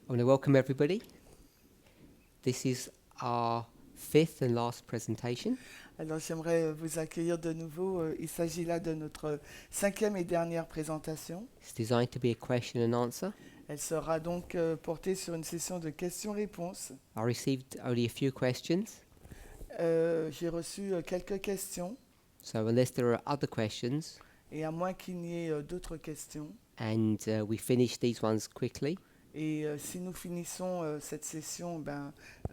I want to welcome everybody. This is our fifth and last presentation. Alors j'aimerais vous accueillir de nouveau. Il s'agit là de notre cinquième et dernière présentation. It's designed to be a question and answer. Elle sera donc portée sur une session de questions-réponses. I received only a few questions, J'ai reçu quelques questions so unless there are other questions et à moins qu'il n'y ait d'autres questions, and we finish these ones quickly, et si nous finissons cette session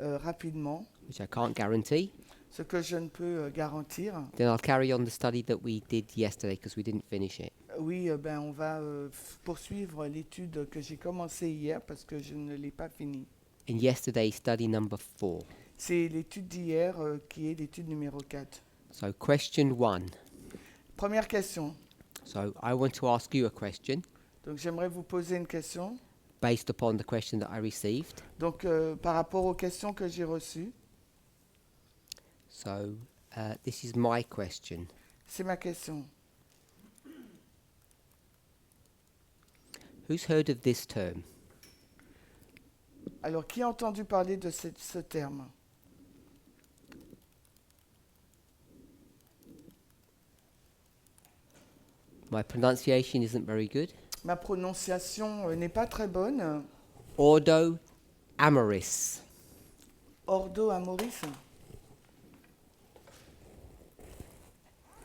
rapidement, which I can't guarantee, ce que je ne peux garantir, then I'll carry on the study that we did yesterday because we didn't finish it. oui, on va poursuivre l'étude que j'ai commencée hier parce que je ne l'ai pas finie. In yesterday's study number 4. C'est l'étude d'hier qui est l'étude numéro 4. So question 1. Première question. So I want to ask you a question Donc j'aimerais vous poser une question. based upon the question that I received. Donc par rapport aux questions que j'ai reçues, So this is my question. c'est ma question. Who's heard of this term? Alors qui a entendu parler de ce terme? My pronunciation isn't very good. Ma prononciation n'est pas très bonne. Ordo amoris. Ordo amoris.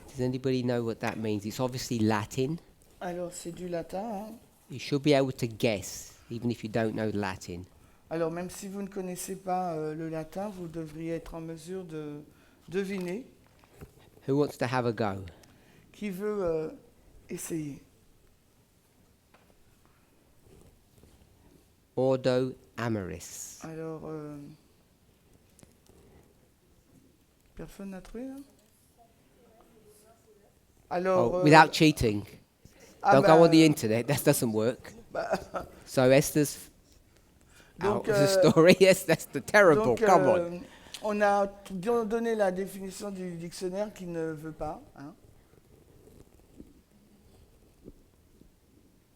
Does anybody know what that means? It's obviously Latin. Alors c'est du latin. Hein. You should be able to guess, even if you don't know Latin. Alors même si vous ne connaissez pas le latin, vous devriez être en mesure de deviner. Who wants to have a go? Qui veut essayer? Ordo amoris. Alors, personne n'a trouvé là? Alors, Oh, without cheating. Don't go on the bah, internet. That doesn't work. bah, So Esther's donc, out of the story. Yes, that's the terrible. donc, Come on. on a bien donné la définition du dictionnaire qui ne veut pas. Hein.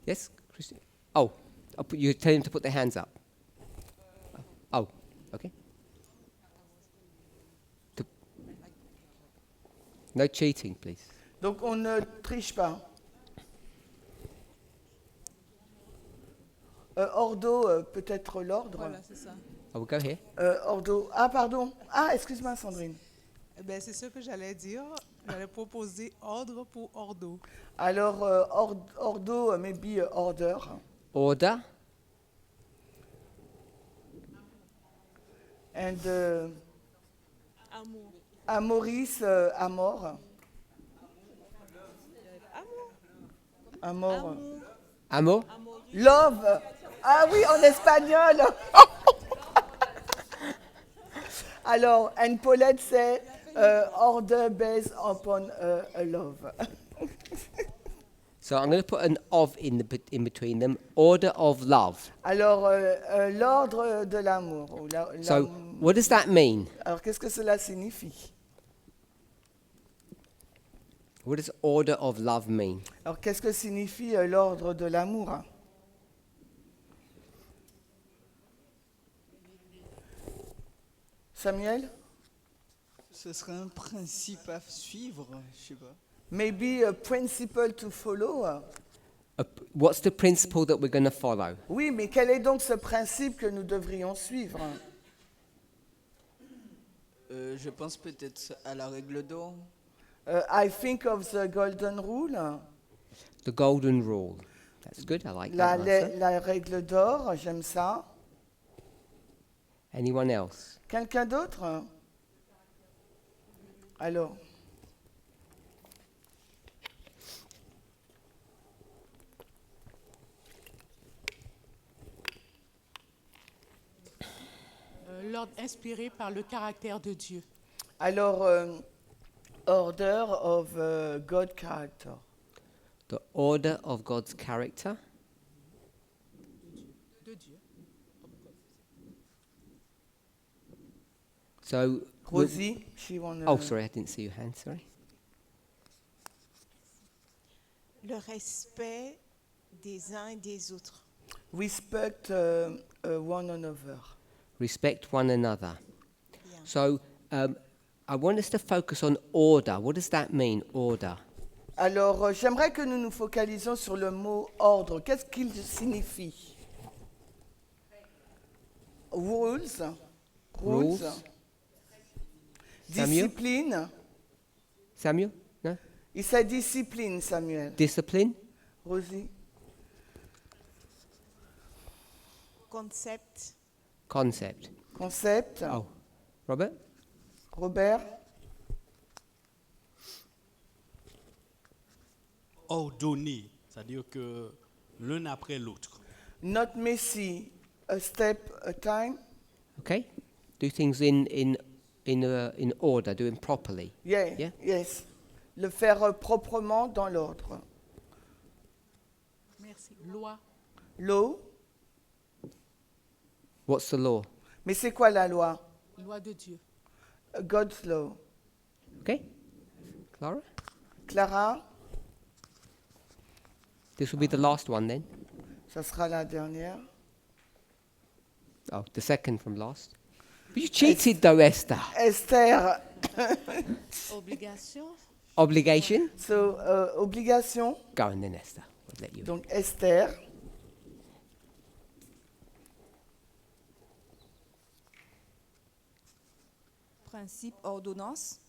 Yes, Christian. Oh, you tell him to put their hands up. Oh, okay. No cheating, please. Donc on ne triche pas. Ordo, peut-être l'ordre. Voilà, c'est ça. I will go here. Ordo. Ah, pardon. Ah, excuse-moi, Sandrine. Eh ben, c'est ce que j'allais dire. J'allais proposer ordre pour ordo. Alors, ordo, maybe order. Order. And Amour. amoris, amor. Amor. Amor. Love. Ah oui, en espagnol. Alors, and Paulette, c'est order based upon a love. So I'm going to put an of in between them. Order of love. Alors, l'ordre de l'amour. Ou So what does that mean? Alors, qu'est-ce que cela signifie? What does order of love mean? Alors, qu'est-ce que signifie l'ordre de l'amour? Samuel? Ce serait un principe à suivre, je sais pas. Maybe a principle to follow. What's the principle that we're going to follow? Oui, mais quel est donc ce principe que nous devrions suivre? Je pense peut-être à la règle d'or. I think of the golden rule. The golden rule. That's good. I like that answer. La règle d'or, j'aime ça. Anyone else? Quelqu'un d'autre? Alors, L'ordre inspiré par le caractère de Dieu. alors order of God character. The order of God's character. De Dieu. So. Rosie, she wanna... Oh, sorry, I didn't see your hand. Sorry. Le respect des uns et des autres. Respect one another. Respect one another. Bien. So I want us to focus on order. What does that mean, order? Alors, j'aimerais que nous nous focalisions sur le mot ordre. Qu'est-ce qu'il signifie? Rules. Rules. Samuel? Discipline. Samuel? No? Il s'est discipline, Samuel. Discipline? Rosie. Concept. Concept. Concept. Oh, Robert? Robert. Ordonner, c'est-à-dire que l'un après l'autre. Not messy. A step a time. Okay. Do things in order, do them properly. Yeah. Yeah. Yes. Le faire proprement dans l'ordre. Merci. Loi. Law. What's the law? Mais c'est quoi la loi? Loi de Dieu. God's law. Okay. Clara? Clara. This will be the last one then. Ça sera la dernière. Oh, the second from last. But you cheated though, Esther. Esther. Obligation. Obligation? So, obligation. Go on then, Esther. We'll let you. Donc, Esther. Principe, ordonnance.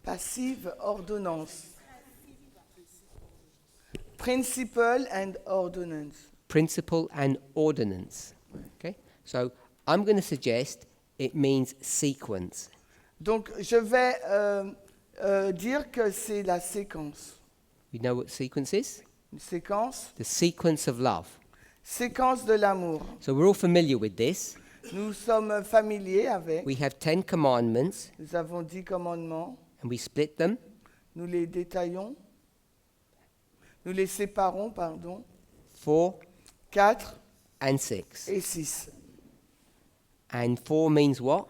Passive, ordonnance. Principle and ordinance. Principle and ordinance. Okay. So I'm going to suggest it means sequence. Donc, je vais dire que c'est la séquence. You know what sequence is? Une séquence. The sequence of love. Séquence de l'amour. So we're all familiar with this. Nous sommes familiers avec. We have 10 commandments Nous avons 10 commandements. and we split them. Nous les détaillons. Nous les séparons, pardon. 4 4 and 6. et 6. And 4 means what?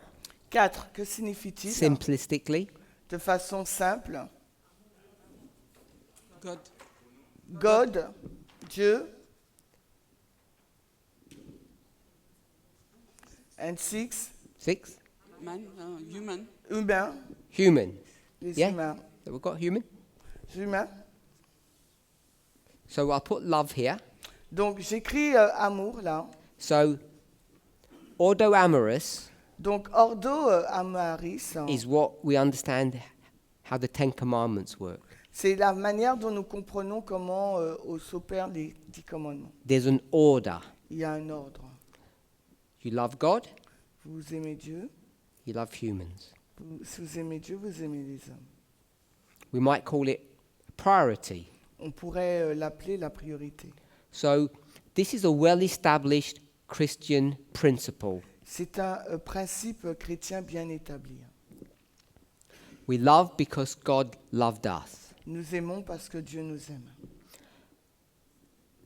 4, que signifie-t-il? Simplistically, De façon simple. God. God, Dieu. And 6, 6. Man, human. humain. Human. Les Yeah. humains. So we've got human. Humains. So I'll put love here. Donc j'écris amour là. So ordo amorous Donc ordo amaris, is what we understand how the 10 commandments work. c'est la manière dont nous comprenons comment s'opèrent les 10 commandements. There's an order. Il y a un ordre. You love God, Vous aimez Dieu. you love humans. Si vous aimez Dieu, vous aimez les hommes. We might call it priority. On pourrait l'appeler la priorité. So this is a well-established Christian principle. C'est un principe chrétien bien établi. We love because God loved us. Nous aimons parce que Dieu nous aime.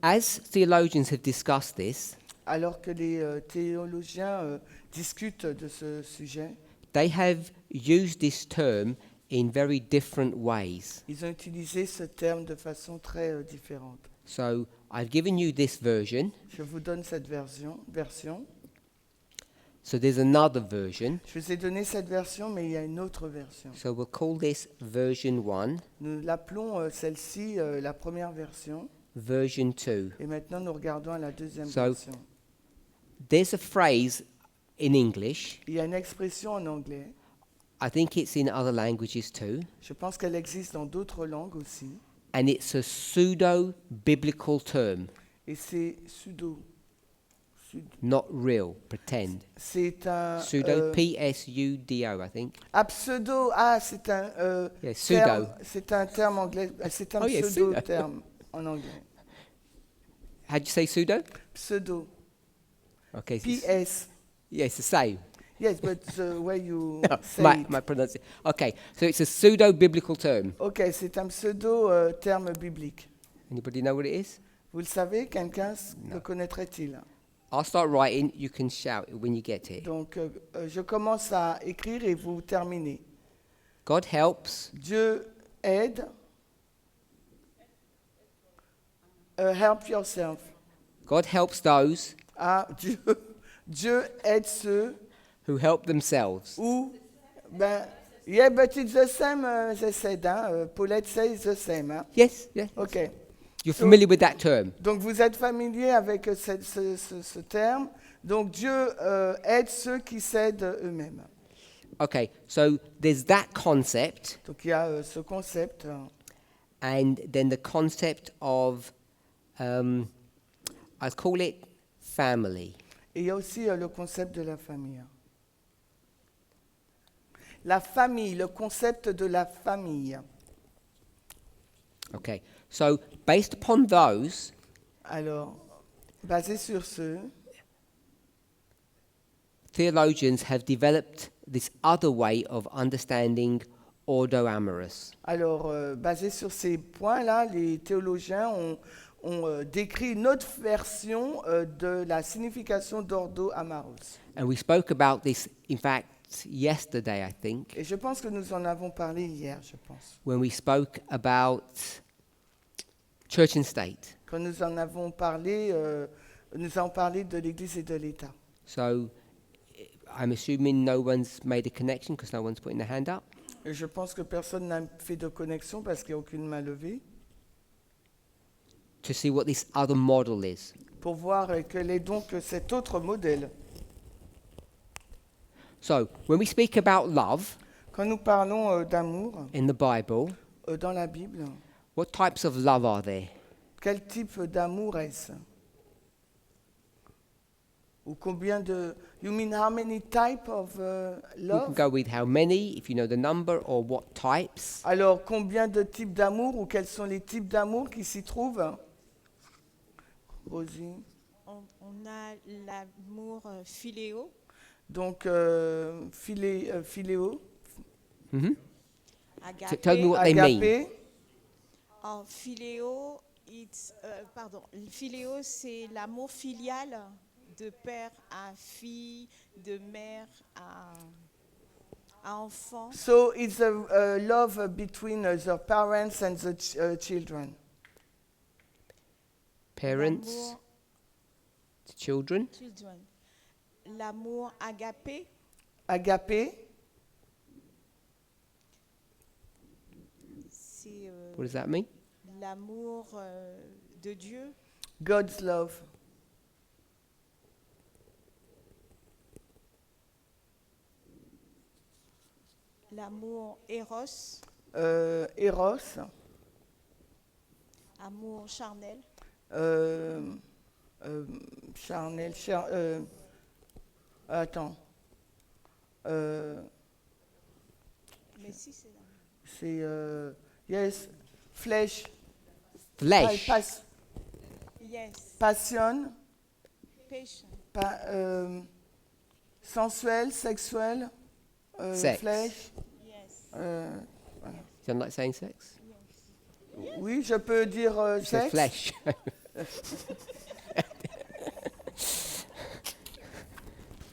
As theologians have discussed this, Alors que les théologiens discutent de ce sujet, they have used this term in very different ways. ils ont utilisé ce terme de façon très différente. So I've given you this version. Je vous donne cette version. So there's another version. Je vous ai donné cette version, mais il y a une autre version. So we'll call this version 1, Nous l'appelons celle-ci la première version. version 2. Et maintenant, nous regardons à la deuxième So- version. There's a phrase in English. Il y a une expression en anglais. I think it's in other languages too. Je pense qu'elle existe dans d'autres langues aussi. And it's a pseudo-biblical term, Et c'est pseudo. not real, pretend. C'est un... Pseudo, P-S-U-D-O, I think. pseudo. C'est un... Yeah, pseudo. terme, c'est un terme anglais. C'est un Oh, yeah, pseudo. pseudo-terme en anglais. How'd you say pseudo? Pseudo. Okay. P-S. Yeah, it's the same. Yes, but the way you say my, it. my pronunciation. Okay, so it's a pseudo-biblical term. Ok, c'est un pseudo-terme biblique. Anybody know what it is? Vous le savez, quelqu'un le connaîtrait-il? I'll start writing. You can shout when you get here. Donc, je commence à écrire et vous terminez. God helps. Dieu aide. Help yourself. God helps those Dieu aide ceux who help themselves. où, ben, yeah, but it's the same, they said, hein, Paulette says the same. Hein. Yes, yeah. OK. You're So- familiar with that term. Donc vous êtes familier avec ce terme. Donc Dieu aide ceux qui s'aident eux-mêmes. Okay, so there's that concept, Donc il y a ce concept. and then the concept of, I'll call it family. Et il y a aussi le concept de la famille. La famille, le concept de la famille. Okay, so based upon those, Alors, basé sur ce, theologians have developed this other way of understanding ordo amorous. alors basé sur ces points-là, les théologiens ont décrit une autre version de la signification d'ordo amaros. And we spoke about this, in fact, yesterday, I think, Et je pense que nous en avons parlé hier, je pense. when we spoke about church and state. Quand nous en avons parlé, nous avons parlé de l'Église et de l'État. So I'm assuming no one's made a connection because no one's putting their hand up. Et je pense que personne n'a fait de connexion parce qu'il n'y a aucune main levée. To see what this other model is. Pour voir quel est donc cet autre modèle. So when we speak about love Quand nous parlons d'amour in the Bible, dans la Bible, what types of love are there? quel type d'amour est-ce? Ou combien de... You mean how many types of We can love? go with how many, if you know the number, or what types. Alors, combien de types d'amour ou quels sont les types d'amour qui s'y trouvent? Rosie. On a l'amour philéo, Donc, philéo, Mhm. agapé. Tell me what they mean. agapé. En philéo, philéo, c'est l'amour filial de père à fille, de mère à enfant. So, it's a love between the parents and the children. Parents L'amour- to children. children. L'amour agapé, Agapé, c'est What does that mean? l'amour de Dieu. God's love. L'amour éros, Eros. amour charnel. Charnel, attends. Mais si, c'est l'amour. C'est, yes, flesh, Flesh. Yes, passion, patient. sensuel, sexuel, Sex. flesh. Yes, You don't like saying sex? Oui, je peux dire You say sexe. flesh.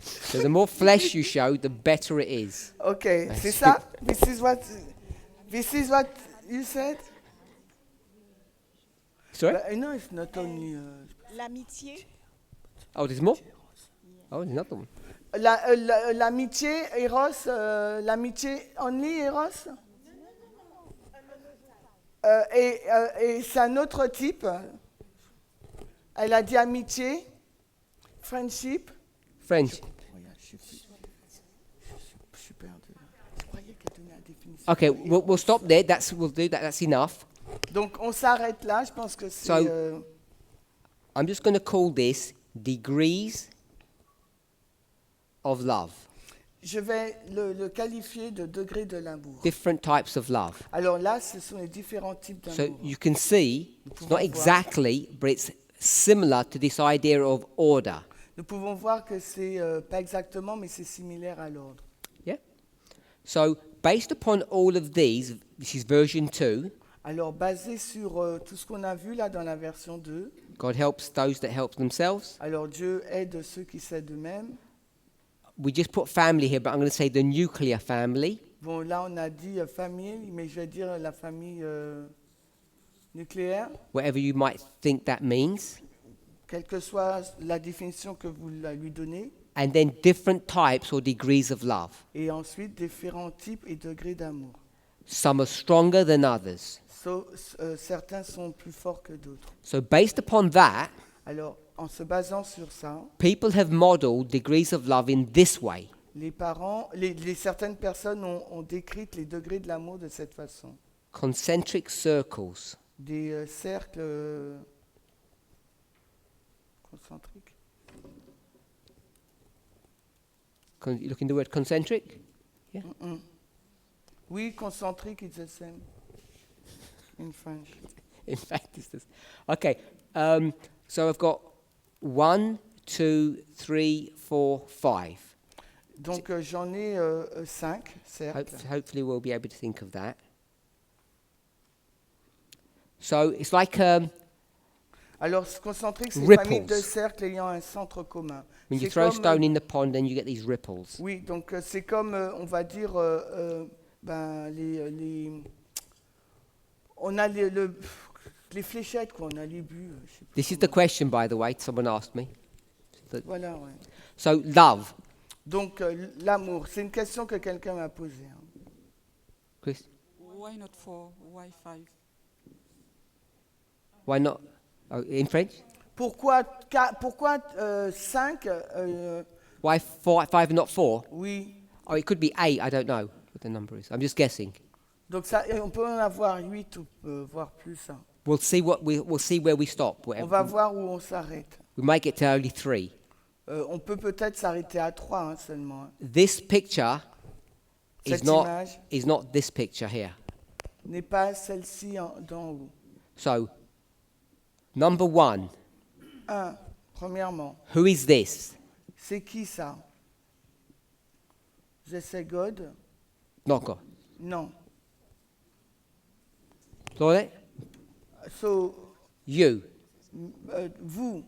So the more flesh you show, the better it is. Ok, c'est ça? This is what you said? Sorry? No, it's not only... l'amitié, Oh, there's more? Oh, there's another one. L'amitié, Eros, l'amitié only, Eros? Et c'est un autre type. Elle a dit amitié, friendship. French. Je suis perdu. Je croyais qu'elle donnait la définition. Okay, we'll stop there. We'll do that. That's enough. Donc on s'arrête là, je pense que c'est... So- I'm just going to call this degrees of love. je vais le qualifier de degré de l'amour. Different types of love. Alors là, ce sont les différents types So d'amour. you can see it's pouvons not voir. exactly, but it's similar to this idea of order. Nous pouvons voir que c'est pas exactement, mais c'est similaire à l'ordre. Yeah? So based upon all of these, this is version 2. Alors basé sur tout ce qu'on a vu là dans la version 2, God helps those that help themselves. alors Dieu aide ceux qui s'aident eux-mêmes. We just put family here, but I'm going to say the nuclear family. Bon, là on a dit famille, mais je vais dire la famille nucléaire. Whatever you might think that means. quelle que soit la définition que vous lui donnez, and then different types or degrees of love. et ensuite différents types et degrés d'amour. Some are stronger than others. Certains sont plus forts que d'autres. So based upon that, Alors, en se basant sur ça, people have modeled degrees of love in this way. certaines personnes ont décrit les degrés de l'amour de cette façon. Concentric circles. Des cercles concentriques. You look in the word concentric? Oui, concentrique, it's the same in French. In fact, it's this. Okay, so I've got 1, 2, 3, 4, 5. Donc j'en ai 5 cercles. Hopefully we'll be able to think of that. So it's like Alors, concentrique, c'est une Ripples. famille de cercles ayant un centre commun. when you C'est throw a comme, stone in the pond, then you get these ripples. Oui, donc c'est comme, on va dire, on a les fléchettes, quoi, on a les buts. Je sais pas This is the comment. question, by the way, someone asked me. Voilà, ouais. So love. Donc, l'amour, c'est une question que quelqu'un m'a posée. Hein. Chris, Why not 4? Why 5? why not? Oh, in French? Pourquoi 5 Why 5 and not 4? Oui. Oh, it could be 8. I don't know what the number is. I'm just guessing. Donc, ça, on peut en avoir 8 ou voire plus. Hein. We'll see we'll see where we stop. On va voir où on s'arrête. We might get to only 3. On peut peut-être s'arrêter à 3 hein, seulement. Hein. This picture Cette is image not this picture here. n'est pas celle-ci d'en haut. So, number 1. 1. Premièrement, Who is this? c'est qui ça? J'essaie God? Not God. Non. Claudette? So, You. vous,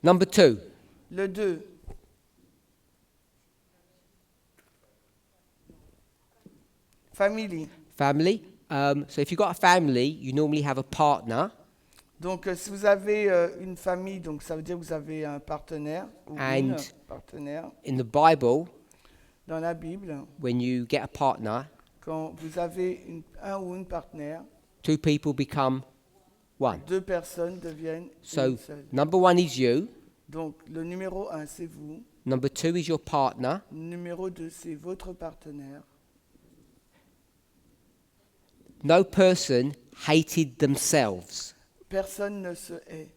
Number 2. le 2. Family. Family. So if you've got a family, you normally have a partner Donc, si vous avez une famille, donc ça veut dire que vous avez un partenaire ou une And- partenaire. in the Bible. Dans la Bible, When you get a partner, quand vous avez un ou une partenaire, 2 people become 1. 2 personnes deviennent So une seule. number 1 is you. Donc, le numéro 1, c'est vous. Number 2 is your partner. Numéro 2, c'est votre partenaire. No person hated themselves. Personne ne se hait.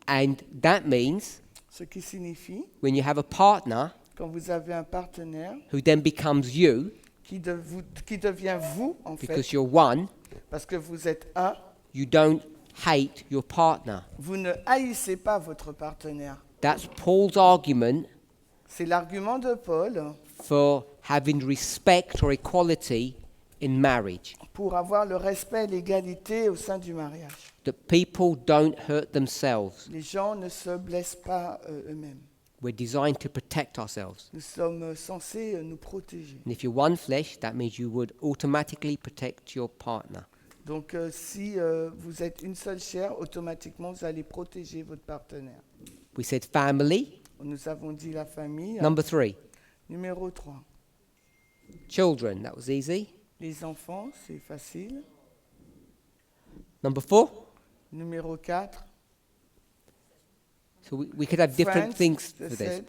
And that means Ce qui signifie, when you have a partner quand vous avez un partenaire who then becomes you qui devient vous, en because fait, you're one, parce que vous êtes un, you don't hate your partner. vous ne haïssez pas votre partenaire. That's Paul's argument C'est l'argument de Paul for having respect or equality in marriage. pour avoir le respect et l'égalité au sein du mariage. That people don't hurt themselves. Les gens ne se blessent pas eux-mêmes. We're designed to protect ourselves. Nous sommes censés nous protéger. And if you're one flesh, that means you would automatically protect your partner. Donc si vous êtes une seule chair, automatiquement vous allez protéger votre partenaire. We said family. Nous avons dit la famille. Number 3, Numéro 3. children. That was easy. Les enfants, c'est facile. Number 4, Numéro 4. so we could have different things for this.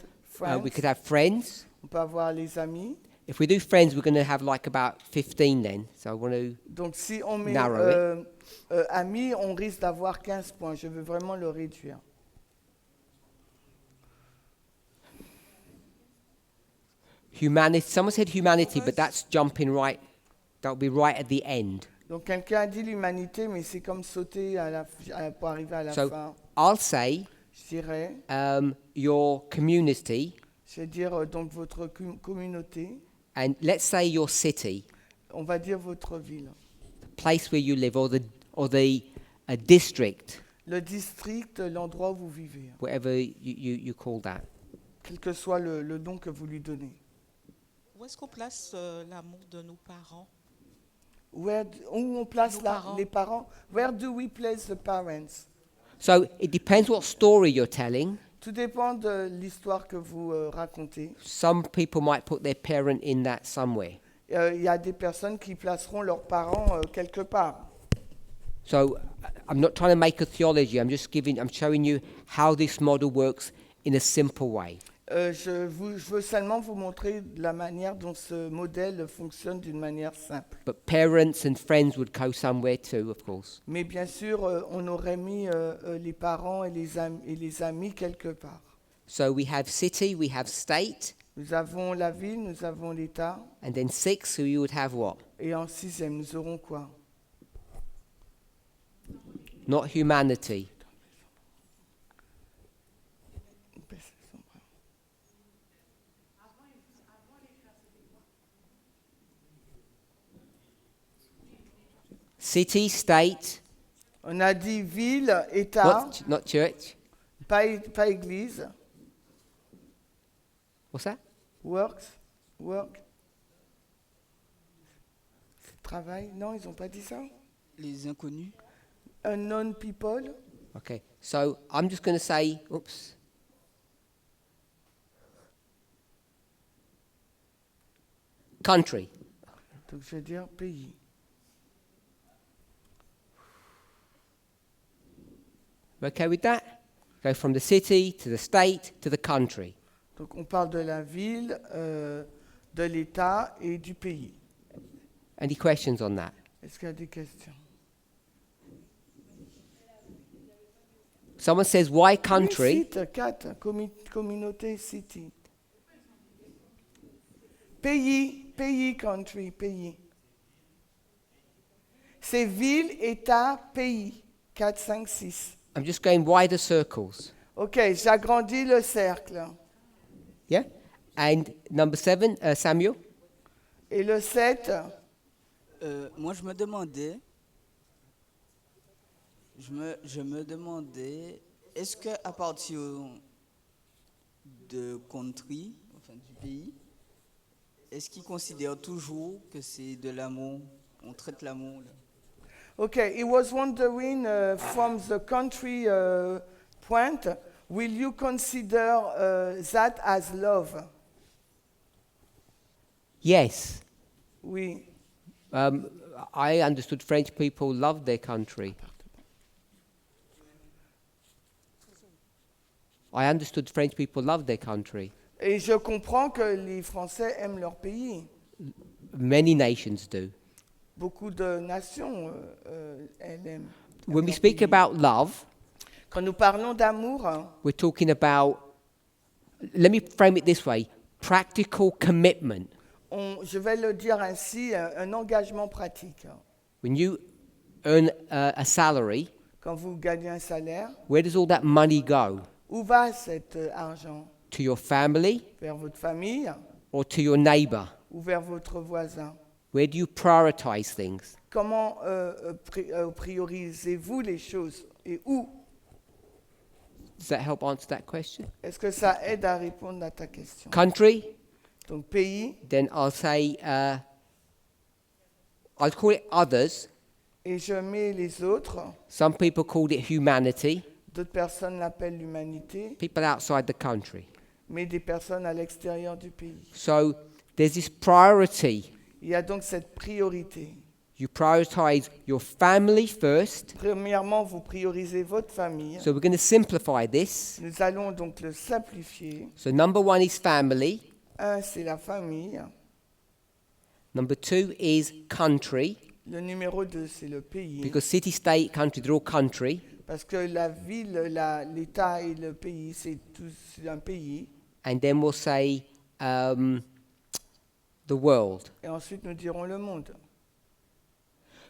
We could have friends. On peut avoir les amis. If we do friends, we're going to have like about 15 then. So I want to. Donc si on met Narrow amis, on risque d'avoir 15 points. Je veux vraiment le réduire. Humanity. Someone said humanity, but that's jumping right. That would be right at the end. Donc quelqu'un a dit l'humanité, mais c'est comme sauter pour arriver à la So fin. I'll say Je dirais, your community, je vais dire donc votre communauté, and let's say your city, on va dire votre ville. the place where you live, or the district, Le district, l'endroit où vous vivez, whatever you call that. quel que soit le nom que vous lui donnez. Où est-ce qu'on place l'amour de nos parents? Où on place Nos là, parents. les parents? Where do we place the parents? So it depends what story you're telling. Tout dépend de l'histoire que vous racontez. Some people might put their parent in that somewhere. Il y a des personnes qui placeront leurs parents quelque part. So I'm not trying to make a theology. I'm showing you how this model works in a simple way. Je veux seulement vous montrer la manière dont ce modèle fonctionne d'une manière simple. But parents and friends would go somewhere too, of course. Mais bien sûr, on aurait mis les parents et les amis quelque part. So we have city, we have state, Nous avons la ville, nous avons l'État. and then 6, so you would have what? Et en 6e, nous aurons quoi? Not humanity. City, state, On a dit ville, État, not church. pas église, What's that? work, travail. Non, ils n'ont pas dit ça. Les inconnus. Unknown people. Okay, so I'm just going to say, oops. Country. Donc je vais dire pays. Okay with that? Go from the city to the state to the country. Donc on parle de la ville, de l'État et du pays. Any questions on that? Est-ce qu'il y a des questions? Someone says, why Oui, country? site, 4, communauté, city. Pays, country, pays. C'est ville, État, pays. 4, 5, 6. I'm just going wider circles. Ok, j'agrandis le cercle. Yeah? And number 7, Samuel? Et le 7, Moi, je me demandais, est-ce que à partir de country, enfin du pays, est-ce qu'ils considèrent toujours que c'est de l'amour, on traite l'amour là? okay, he was wondering from the country point, will you consider that as love? Yes. Oui. I understood French people love their country. I understood French people love their country. Et je comprends que les Français aiment leur pays. Many nations do. Beaucoup de nations elles aiment. When we leur speak pays. about love, Quand nous parlons d'amour, we're talking about, let me frame it this way, practical commitment. je vais le dire ainsi, un engagement pratique. When you earn a salary, Quand vous gagnez un salaire, where does all that money go? où va cet argent? To your family Vers votre famille or to your neighbor? ou vers votre voisin? Where do you prioritize things? Comment priorisez-vous les choses et où? Does that help answer that question? Est-ce que ça aide à répondre à ta question? Country, Donc pays, then I'll say, I'll call it others. et je mets les autres. Some people called it humanity, D'autres personnes l'appellent l'humanité, people outside the country. mais des personnes à l'extérieur du pays. So there's this priority. Il y a donc cette priorité. You prioritize your family first. Premièrement, vous priorisez votre famille. So we're going to simplify this. Nous allons donc le simplifier. So number 1 is family. 1, c'est la famille. Number 2 is country. Le numéro 2, c'est le pays. Because city, state, country, they're all country. Parce que la ville, l'État et le pays, c'est un pays. And then we'll say the world. Et ensuite, nous dirons le monde.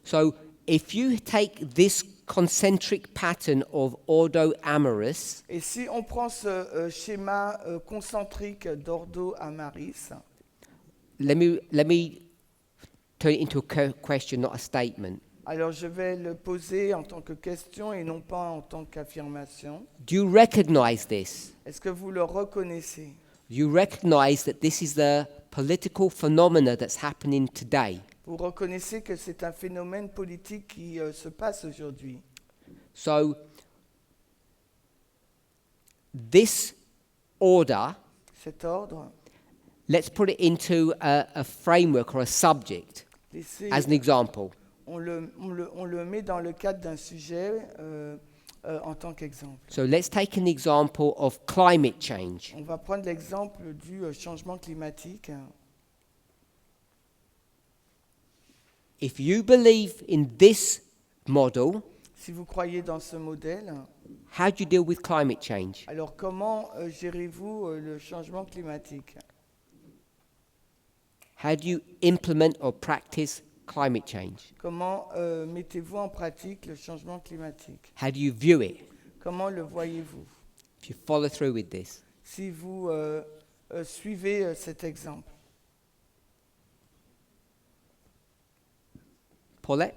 So if you take this concentric pattern of ordo amoris, Et si on prend ce schéma concentrique d'Ordo Amaris, let me turn it into a question, not a statement. alors je vais le poser en tant que question et non pas en tant qu'affirmation. Do you recognize this? Est-ce que vous le reconnaissez? Do you recognize that this is the political phenomena that's happening today? Vous reconnaissez que c'est un phénomène politique qui se passe aujourd'hui. So, this order, Cet ordre, let's put it into a framework or a subject laissez- as an example. on le met dans le cadre d'un sujet en tant qu'exemple. So, let's take an example of climate change. On va prendre l'exemple du changement climatique. If you believe in this model, Si vous croyez dans ce modèle, how do you deal with climate change? alors comment gérez-vous le changement climatique? How do you implement or practice climate change? Comment mettez-vous en pratique le changement climatique? How do you view it? Comment le voyez-vous? If you follow through with this. Si vous suivez cet exemple. Paulette?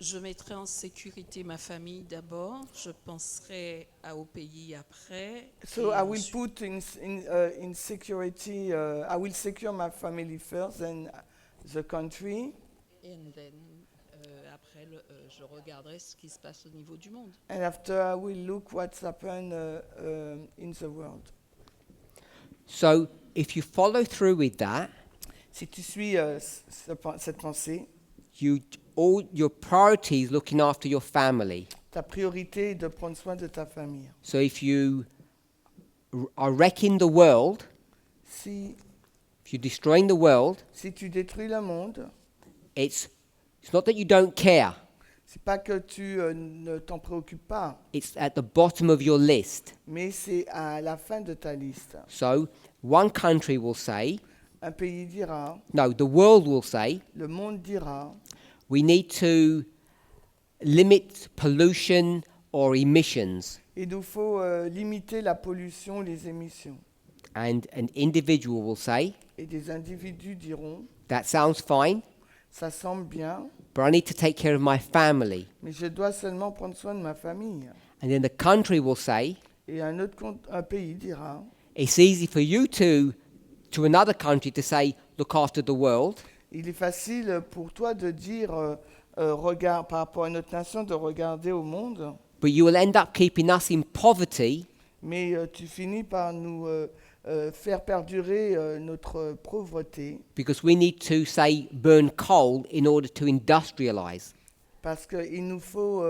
Je mettrai en sécurité ma famille d'abord, je penserai au pays après. So et I will ensuite- put in security, I will secure my family first and the country. and then, après, je regarderai ce qui se passe au niveau du monde. And after I will look what's happened in the world. So, if you follow through with that, Si tu suis cette pensée, all your priority is looking after your family. ta priorité est de prendre soin de ta famille. So, if you are wrecking the world, Si if you're destroying the world, tu détruis le monde, it's not that you don't care. c'est pas que tu ne t'en préoccupes pas, It's at the bottom of your list. mais c'est à la fin de ta liste. So, one country will say, Un pays dira, no, the world will say, le monde dira, we need to limit pollution or emissions. il nous faut limiter la pollution, les émissions. And an individual will say, Et des individus diront, that sounds fine, ça semble bien, but I need to take care of my family. mais je dois seulement prendre soin de ma famille. And then the country will say, Et un pays dira, it's easy for you to another country to say, look after the world, il est facile pour toi de dire, regarde, par rapport à notre nation, de regarder au monde, but you will end up keeping us in poverty mais tu finis par nous faire perdurer notre pauvreté, because we need to, say, burn coal in order to industrialize. parce qu'il nous faut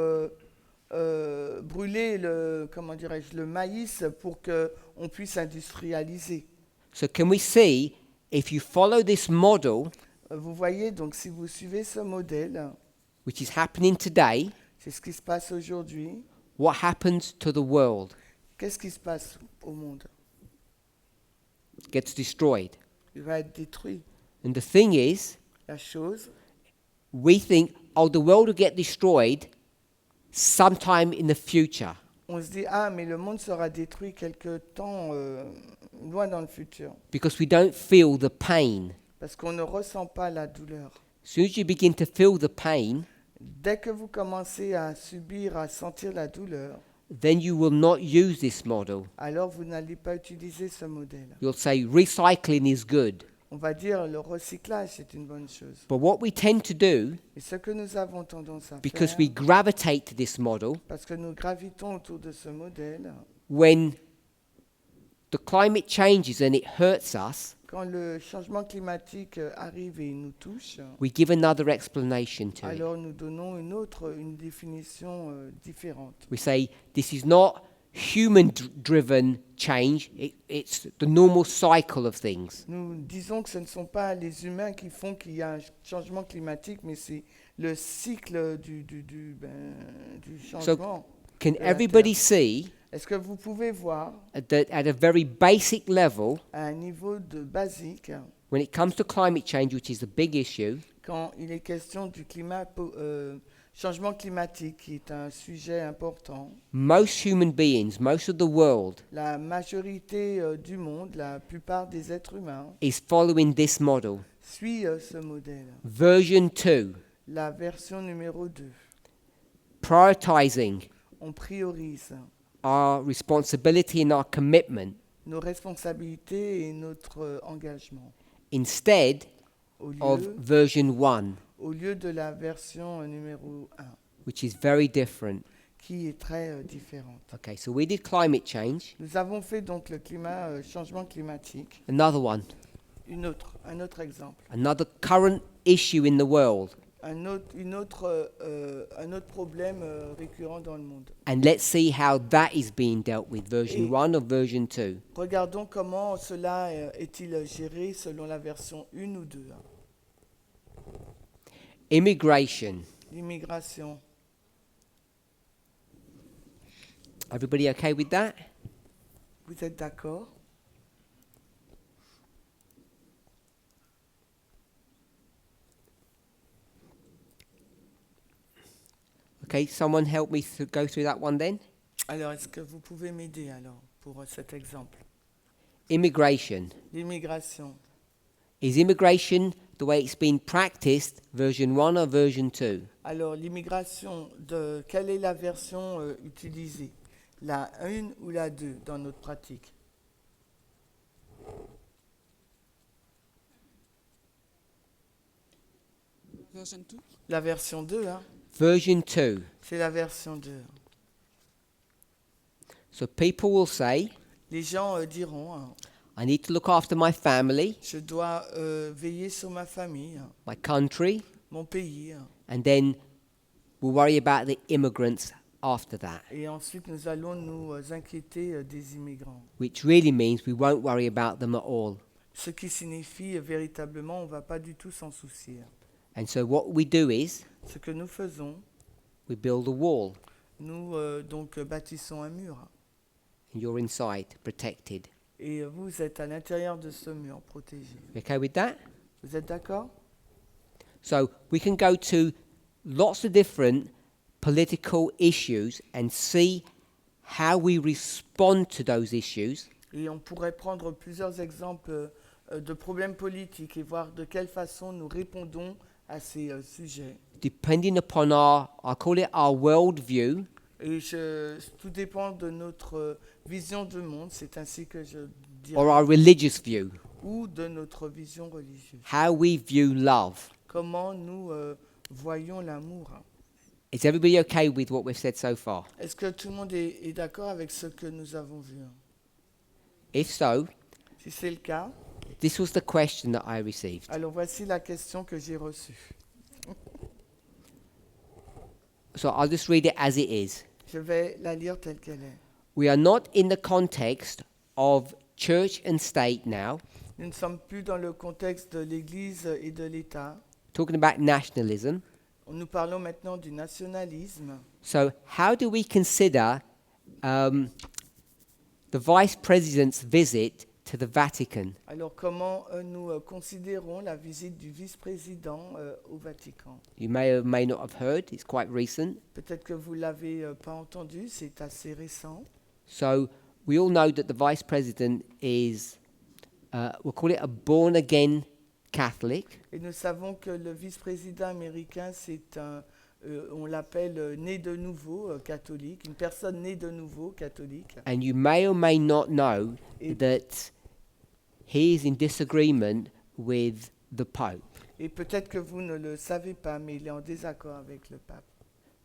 brûler le maïs pour qu'on puisse industrialiser. So can we see, if you follow this model, Vous voyez, donc si vous suivez ce modèle, which is happening today, c'est ce qui se passe aujourd'hui, what happens to the world? qu'est-ce qui se passe au monde? It gets destroyed. Il va être détruit. And the thing is, La chose, we think, oh, the world will get destroyed sometime in the future. on se dit, ah, mais le monde sera détruit quelque temps loin dans le futur, Because we don't feel the pain. parce qu'on ne ressent pas la douleur. As soon as you begin to feel the pain, Dès que vous commencez à subir, à sentir la douleur, then you will not use this model. alors vous n'allez pas utiliser ce modèle. You'll say recycling is good. On va dire le recyclage, c'est une bonne chose. But what we tend to do, Et ce que nous avons tendance à because faire, we gravitate to this model, parce que nous gravitons autour de ce modèle, when the climate changes and it hurts us, quand le changement climatique arrive et il nous touche, we give another explanation to it. alors nous donnons une définition différente. We say this is not human-driven change, it's the normal cycle of things. Nous disons que ce ne sont pas les humains qui font qu'il y a un changement climatique, mais c'est le cycle du changement. Can de la everybody Terre. see Est-ce que vous pouvez voir, at a very basic level, à un niveau de basique, when it comes to climate change, which is the big issue, quand il est question du changement climatique, qui est un sujet important, most human beings, most of the world, la majorité du monde, la plupart des êtres humains, is following this model. suit ce modèle. Version 2, La version numéro 2, prioritizing on priorise our responsibility and our commitment nos responsabilités et notre engagement. instead Au of lieu, version 1, au lieu de la version numéro 1, which is very different. qui est très différente. Okay, so we did climate change. Nous avons fait donc le changement climatique. Another one, Un autre exemple. another current issue in the world. Un autre problème récurrent dans le monde. And let's see how that is being dealt with, version Et- 1 or version 2. Regardons comment cela est-il géré selon la version 1 ou 2. Immigration. L'immigration. Everybody okay with that? Vous êtes d'accord? Okay, someone help me go through that one then. Alors, est-ce que vous pouvez m'aider alors pour cet exemple? Immigration. L'immigration. Is immigration the way it's been practiced, version 1 or version 2? Alors, l'immigration, quelle est la version utilisée? La 1 ou la 2 dans notre pratique? Version 2. La version 2, hein? Version 2. C'est la version 2. So people will say, Les gens diront, hein, I need to look after my family, je dois veiller sur ma famille, hein, my country, mon pays, hein, and then we'll worry about the immigrants after that, et ensuite nous allons nous inquiéter des immigrants. which really means we won't worry about them at all. Ce qui signifie véritablement, on ne va pas du tout s'en soucier. And so what we do is Ce que nous faisons, we build a wall, nous donc bâtissons un mur. and you're inside, protected. Et vous êtes à l'intérieur de ce mur protégé. You okay with that? Vous êtes d'accord? So we can go to lots of different political issues and see how we respond to those issues, Et on pourrait prendre plusieurs exemples de problèmes politiques et voir de quelle façon nous répondons à ces sujets. depending upon I call it our worldview, Et tout dépend de notre vision du monde, c'est ainsi que je dirais, or our religious view, ou de notre vision religieuse. how we view love. Comment nous voyons l'amour. Is everybody okay with what we've said so far? Est-ce que tout le monde est d'accord avec ce que nous avons vu? If so, Si c'est le cas, this was the question that I received. alors voici la question que j'ai reçue. So I'll just read it as it is. Je vais la lire telle qu'elle est. We are not in the context of church and state now, Nous ne sommes plus dans le contexte de l'Église et de l'État. talking about nationalism. Nous parlons maintenant du nationalisme. So how do we consider the vice president's visit to the Vatican? Alors comment nous considérons la visite du vice-président au Vatican? You may or may not have heard, it's quite recent. Peut-être que vous ne l'avez pas entendu, c'est assez récent. So we all know that the vice president is, we'll call it a born-again Catholic. Et nous savons que le vice-président américain, c'est on l'appelle né de nouveau catholique, une personne née de nouveau catholique. And you may or may not know that he is in disagreement with the Pope. Et peut-être que vous ne le savez pas, mais il est en désaccord avec le pape.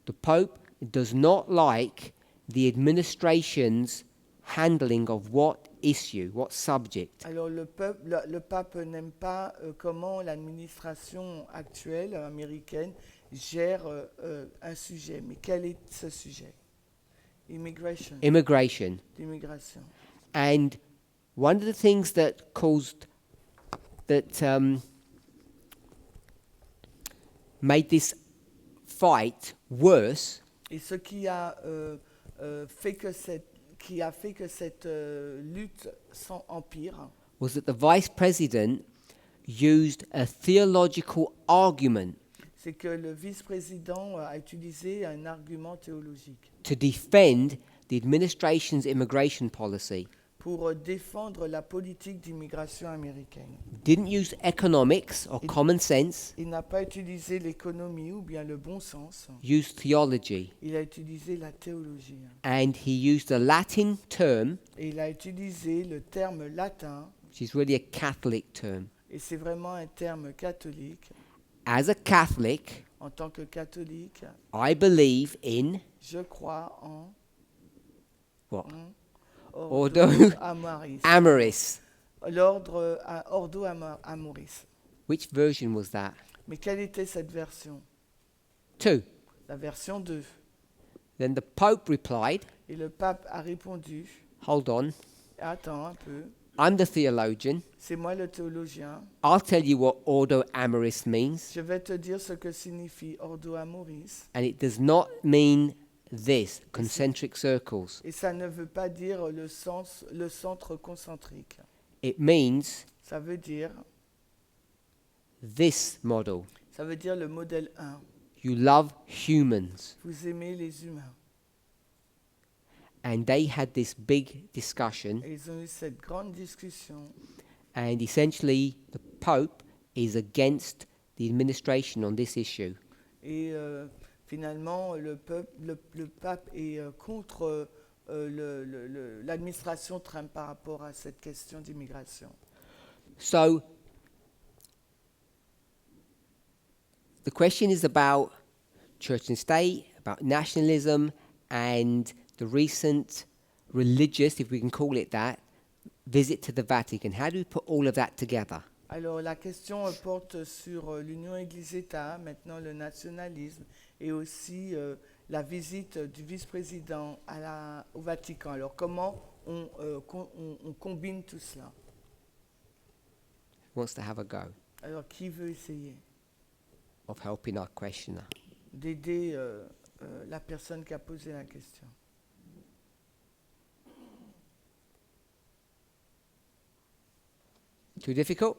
The Pope does not like the administration's handling of what issue, what subject. Alors le pape n'aime pas comment l'administration actuelle américaine gère un sujet. Mais quel est ce sujet? Immigration. Immigration. L'immigration. And one of the things that caused, that made this fight worse Et ce qui a fait que cette lutte empire, was that the vice president used a theological argument c'est que le vice-président a utilisé un argument théologique to defend the administration's immigration policy. pour défendre la politique d'immigration américaine. Didn't use economics or common sense, Il n'a pas utilisé l'économie ou bien le bon sens, used theology. il a utilisé la théologie. And he used a Latin term, Et il a utilisé le terme latin, which is really a Catholic term. et c'est vraiment un terme catholique. As a Catholic, En tant que catholique, I believe in je crois en what? Ordo Ordo Amoris. Amoris. L'ordre Ordo Amoris. Which version was that? Mais quelle était cette version? 2. La version 2. Then the Pope replied, Et le pape a répondu, hold on, attends un peu, I'm the theologian. c'est moi le théologien, I'll tell you what Ordo Amoris means. je vais te dire ce que signifie Ordo Amoris. And it does not mean this, concentric circles. Et ça ne veut pas dire le centre concentrique. It means Ça veut dire this model. Ça veut dire le modèle 1. You love humans. Vous aimez les humains. And they had this big discussion, Et ils ont eu cette grande discussion. and essentially the Pope is against the administration on this issue. Et finalement, le pape est contre l'administration Trump par rapport à cette question d'immigration. So the question is about church and state, about nationalism, and the recent religious, if we can call it that, visit to the Vatican. How do we put all of that together? Alors la question porte sur l'union Église-État, maintenant le nationalisme, et aussi la visite du vice-président au Vatican. Alors comment on combine tout cela? Who wants to have a go Alors qui veut essayer of helping our questioner? d'aider la personne qui a posé la question? Too difficult?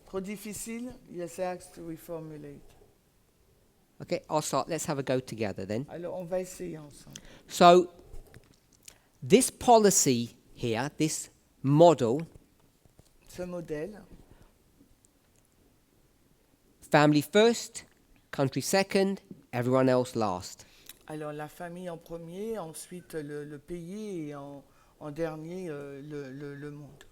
Trop difficile? Yes, I ask to reformulate. Okay, I'll start. Let's have a go together then. Alors on va essayer ensemble. So, this policy here, this model, Ce modèle, family first, country second, everyone else last. alors la famille en premier, ensuite le pays et en dernier le monde.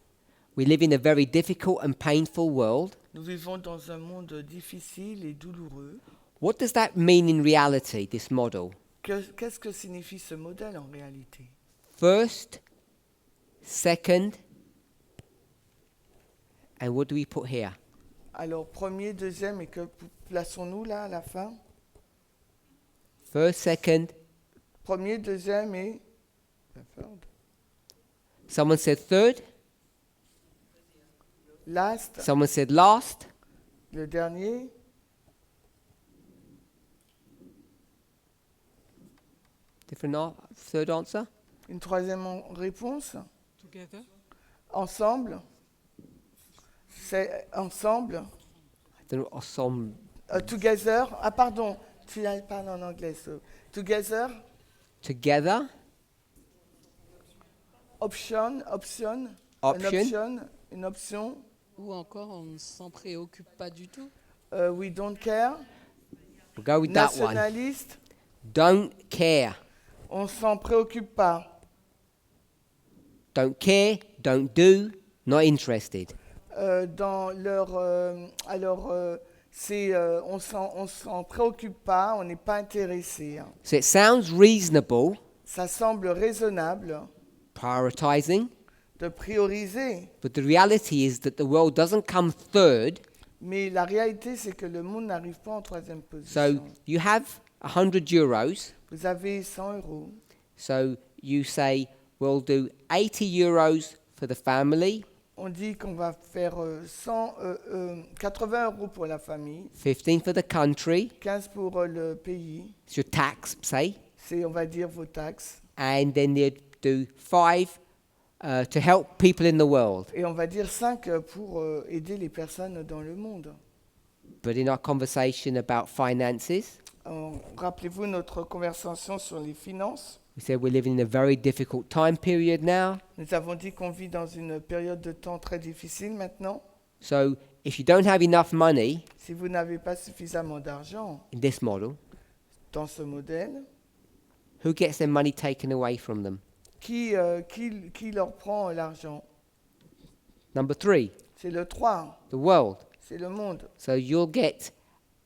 We live in a very difficult and painful world. Nous vivons dans un monde difficile et douloureux. What does that mean in reality, this model? Qu'est-ce que signifie ce modèle en réalité? First, second, and what do we put here? Alors premier, deuxième, et que plaçons-nous là à la fin? First, second. Premier, deuxième et... Someone said third. Last, Someone said last. le dernier. Third answer. Une troisième réponse. Together. Ensemble. C'est ensemble. I don't know, ensemble. Together. Ah pardon, tu parles en anglais. So. Together. Together. Option. Option. Une option. Ou encore, on ne s'en préoccupe pas du tout. We don't care. We'll go with that one. Nationaliste. Don't care. On s'en préoccupe pas. Don't care. Don't do. Not interested. Dans leur, on s'en préoccupe pas. On n'est pas intéressé. Hein. So it sounds reasonable, Ça semble raisonnable prioritizing, de prioriser, but the reality is that the world doesn't come third. mais la réalité c'est que le monde n'arrive pas en troisième So position. you have 100 euros. Vous avez 100 euros. So you say, we'll do 80 euros for the family, On dit qu'on va faire 80 euros pour la famille, 15 for the country, 15 pour le pays, it's your tax, say, c'est on va dire vos taxes, and then they do 5 to help people in the world. et on va dire 5 pour aider les personnes dans le monde. But in our conversation about finances, Rappelez-vous notre conversation sur les finances. We said we're living in a very difficult time period now. Nous avons dit qu'on vit dans une période de temps très difficile maintenant. So if you don't have enough money Si vous n'avez pas suffisamment d'argent in this model, dans ce modèle, who gets their money taken away from them? qui leur prend l'argent? Number 3, C'est le 3, the world. c'est le monde. So you'll get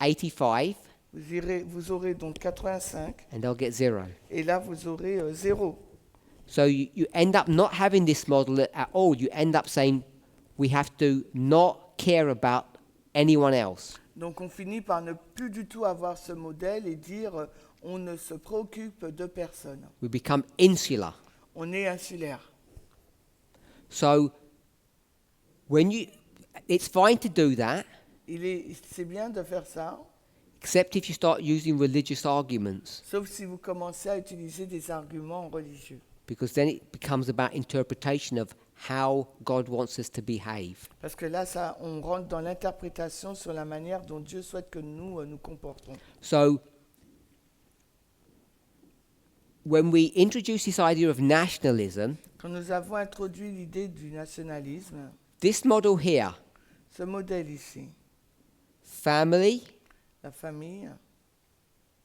85 Vous aurez donc 85 and they'll get 0. et là vous aurez 0. So you end up not having this model at all. You end up saying we have to not care about anyone else. Donc on finit par ne plus du tout avoir ce modèle et dire on ne se préoccupe de personne. We become insular. On est insulaire. So it's fine to do that, C'est bien de faire ça, except if you start using religious arguments, sauf si vous commencez à utiliser des arguments religieux. because then it becomes about interpretation of how God wants us to behave. Parce que là, on rentre dans l'interprétation sur la manière dont Dieu souhaite que nous nous comportons. So when we introduce this idea of nationalism, Quand nous avons introduit l'idée du nationalisme, this model here, ce modèle ici, family, la famille,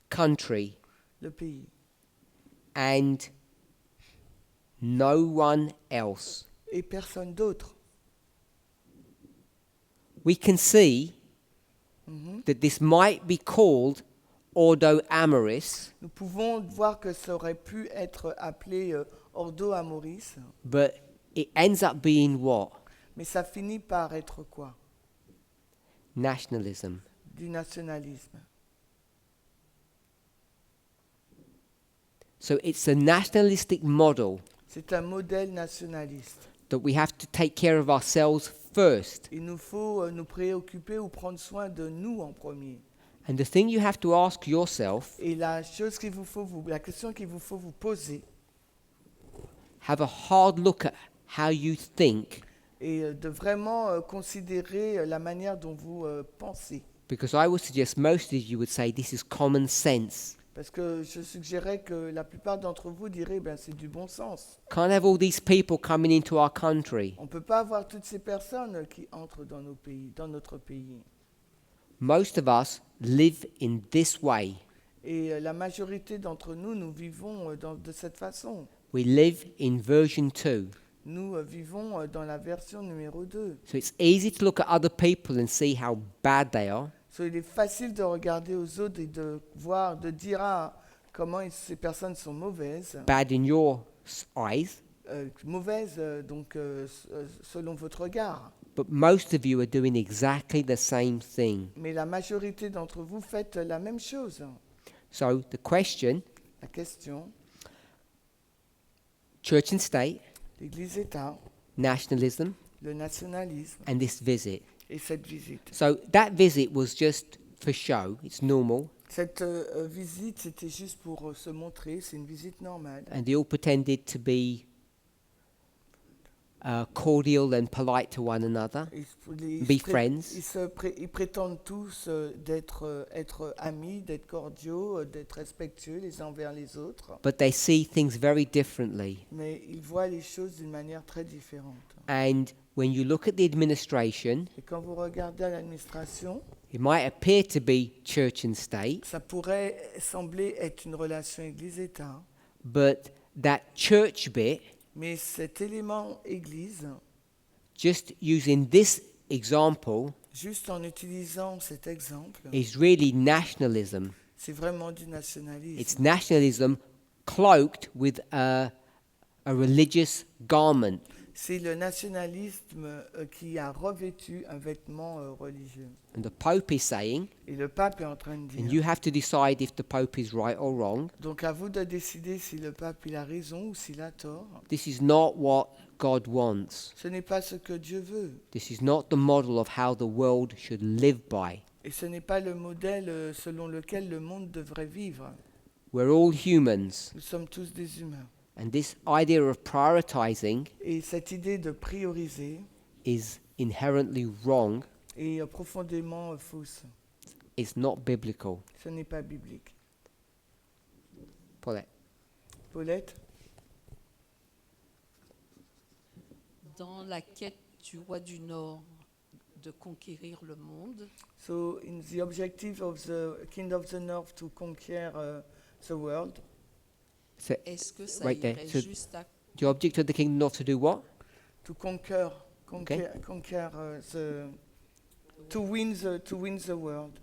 country, le pays, and no one else, et personne d'autre. we can see that this might be called ordo amoris, Nous pouvons voir que ça aurait pu être appelé ordo amoris, but it ends up being what? mais ça finit par être quoi? Nationalism. Du nationalisme. So it's a nationalistic model C'est un modèle nationaliste. that we have to take care of ourselves first. Il nous faut nous préoccuper ou prendre soin de nous en premier. And the thing you have to ask yourself, Et la question qu'il vous faut vous poser, have a hard look at how you think, et de vraiment considérer la manière dont vous pensez. because I would suggest most of you would say this is common sense. Parce que je suggérais que la plupart d'entre vous diraient c'est du bon sens. Can't have all these people coming into our country. On ne peut pas avoir toutes ces personnes qui entrent dans notre pays. Most of us live in this way. Et la majorité d'entre nous, nous vivons de cette façon. We live in version 2. Nous vivons dans la version numéro 2. So it's easy to look at other people and see how bad they are. Il est facile de regarder aux autres et de voir, de dire comment ces personnes sont mauvaises. Bad in your eyes. Mauvaises, donc selon votre regard. But most of you are doing exactly the same thing. Mais la majorité d'entre vous faites la même chose. So the question, La question, church and state, l'Église-État, nationalism, le nationalisme and this visit. et cette visite. So that visit was just for show. It's normal. Cette visite, c'était juste pour se montrer, c'est une visite normale. And they all pretended to be cordial and polite to one another. Be friends. Ils prétendent tous être amis, d'être cordiaux, d'être respectueux les uns envers les autres. But they see things very differently. Mais ils voient les choses d'une manière très différente. And when you look at the administration, Et quand vous regardez à l'administration, it might appear to be church and state, ça pourrait sembler être une relation Église-État, but that church bit, mais cet élément Église, just using this example, juste en utilisant cet exemple, is really nationalism. c'est vraiment du nationalisme. It's nationalism cloaked with a religious garment. C'est le nationalisme qui a revêtu un vêtement religieux. And the Pope is saying, Et le pape est en train de and dire, you have to decide if the Pope is right or wrong, donc à vous de décider si le pape il a raison ou s'il a tort. this is not what God wants. Ce n'est pas ce que Dieu veut. This is not the model of how the world should live by. Et ce n'est pas le modèle selon lequel le monde devrait vivre. We're all humans. Nous sommes tous des humains. And this idea of prioritizing Et cette idée de prioriser is inherently wrong. est profondément fausse. It's not biblical. Ce n'est pas biblique. Paulette. Paulette? Dans la quête du roi du Nord de conquérir le monde, So, in the objective of the King of the North to conquer the world, So, est-ce que ça Right there. irait So- juste à the object of the kingdom not to do what? to conquer the, to win the world.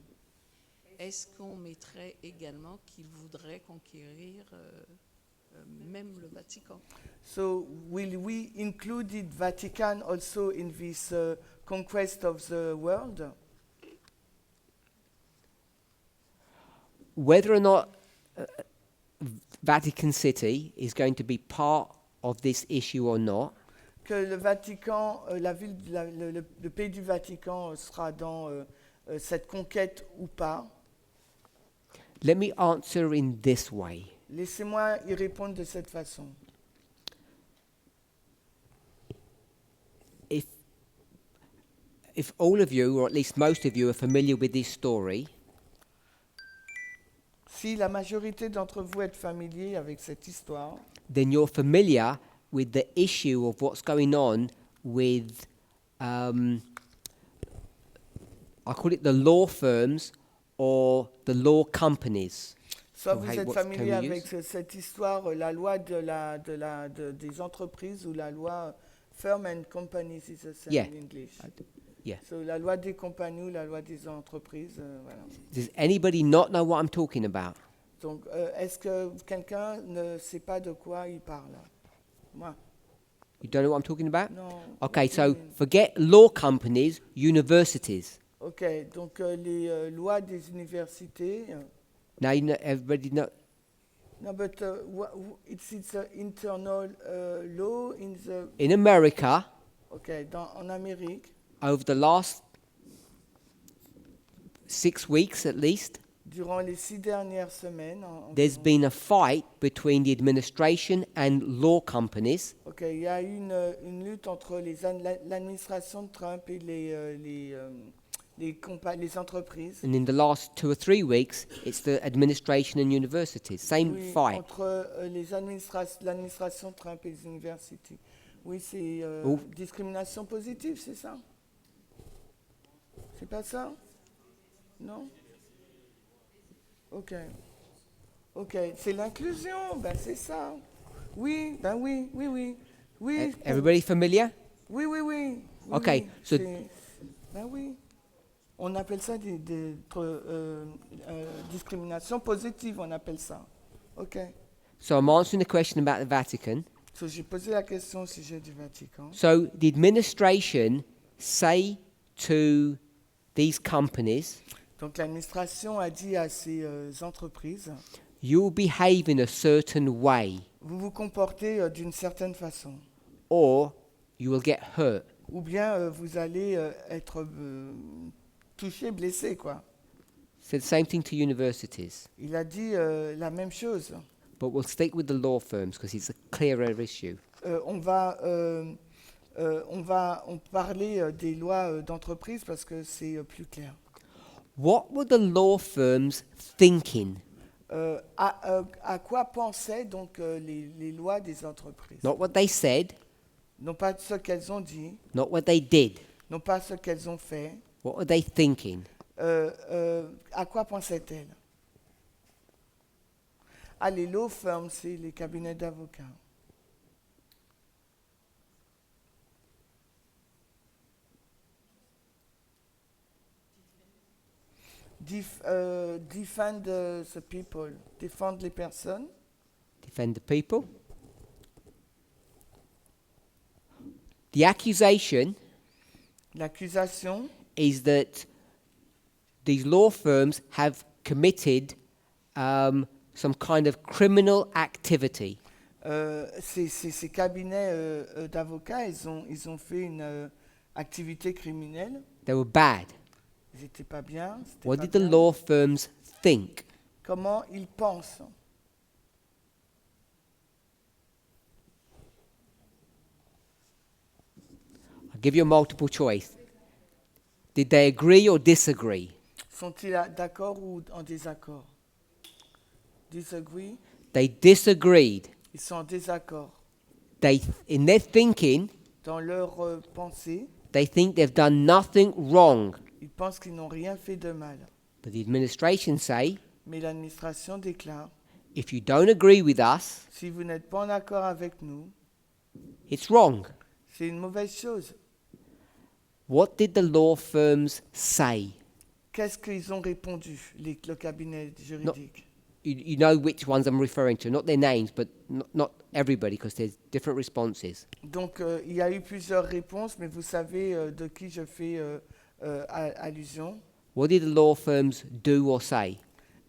Est-ce qu'on mettrait également qu'il voudrait conquérir même le Vatican? So, will we include the Vatican also in this conquest of the world? Whether or not Vatican City is going to be part of this issue or not, Que le Vatican, la ville, le pays du Vatican sera dans cette conquête ou pas? let me answer in this way. Laissez-moi y répondre de cette façon. If all of you, or at least most of you, are familiar with this story, Si la majorité d'entre vous êtes familiers avec cette histoire, then you're familiar with the issue of what's going on with, I call it the law firms or the law companies. soit So, vous hey, êtes what familier can we avec cette histoire, la loi des entreprises ou la loi firm and companies is the same Yeah. in English. Yeah. So, la loi des compagnies ou la loi des entreprises, voilà. Does anybody not know what I'm talking about? Donc, est-ce que quelqu'un ne sait pas de quoi il parle? Moi, You don't know what I'm talking about? non. Okay, so forget law companies, universities. Ok, donc les lois des universités. Now you know, everybody know. No, but it's internal law in the. In America, Ok, en Amérique, over the last 6 weeks at least, durant les 6 dernières semaines. there's been a fight between the administration and law companies Ok, il y a eu une lutte entre l'administration de Trump et les entreprises. and in the last 2 or 3 weeks it's the administration and universities. Same Oui, fight. entre l'administration de Trump et les universités. Oui, c'est Oh. discrimination positive, c'est ça? C'est pas ça? Non? Ok. Ok, c'est l'inclusion, ben c'est ça. Oui, ben oui, oui, oui. Oui, Everybody familiar? oui, oui, oui. Oui, Ok, oui, so- ben oui. On appelle ça discrimination positive, on appelle ça. Ok. So I'm answering the question about the Vatican. So, j'ai posé la question au sujet du Vatican. So the administration say to these companies, Donc l'administration a dit à ces entreprises, you will behave in a certain way vous vous comportez d'une certaine façon, or you will get hurt. ou bien vous allez être touché, blessé, quoi. So the same thing to universities. Il a dit la même chose. But we'll stick with the law firms because it's a clearer issue. On va parler des lois d'entreprise parce que c'est plus clair. What were the law firms thinking? À quoi pensaient donc les lois des entreprises? Not what they said, Non pas ce qu'elles ont dit, not what they did. non pas ce qu'elles ont fait. What were they thinking? À quoi pensaient-elles? Ah, les law firms, c'est les cabinets d'avocats. Defend the people, défendre les personnes. Defend the people. The accusation L'accusation, is that these law firms have committed some kind of criminal activity. ces cabinets d'avocats, ils ont fait une activité criminelle. They were bad. Ils n'étaient pas bien. c'était What pas did the bien. law firms think? Comment ils pensent? I'll give you a multiple choice. Did they agree or disagree? Sont-ils d'accord ou en désaccord? Disagree? They disagreed. Ils sont en désaccord. In their thinking, Dans leur pensée, they think they've done nothing wrong. ils pensent qu'ils n'ont rien fait de mal. But the administration say, Mais l'administration déclare, if you don't agree with us, si vous n'êtes pas en accord avec nous, it's wrong. c'est une mauvaise chose. What did the law firms say? Qu'est-ce qu'ils ont répondu, le cabinet juridique? You know which ones I'm referring to, not their names, but not everybody, because there's different responses. Donc, il y a eu plusieurs réponses, mais vous savez de qui je fais allusion. What did the law firms do or say?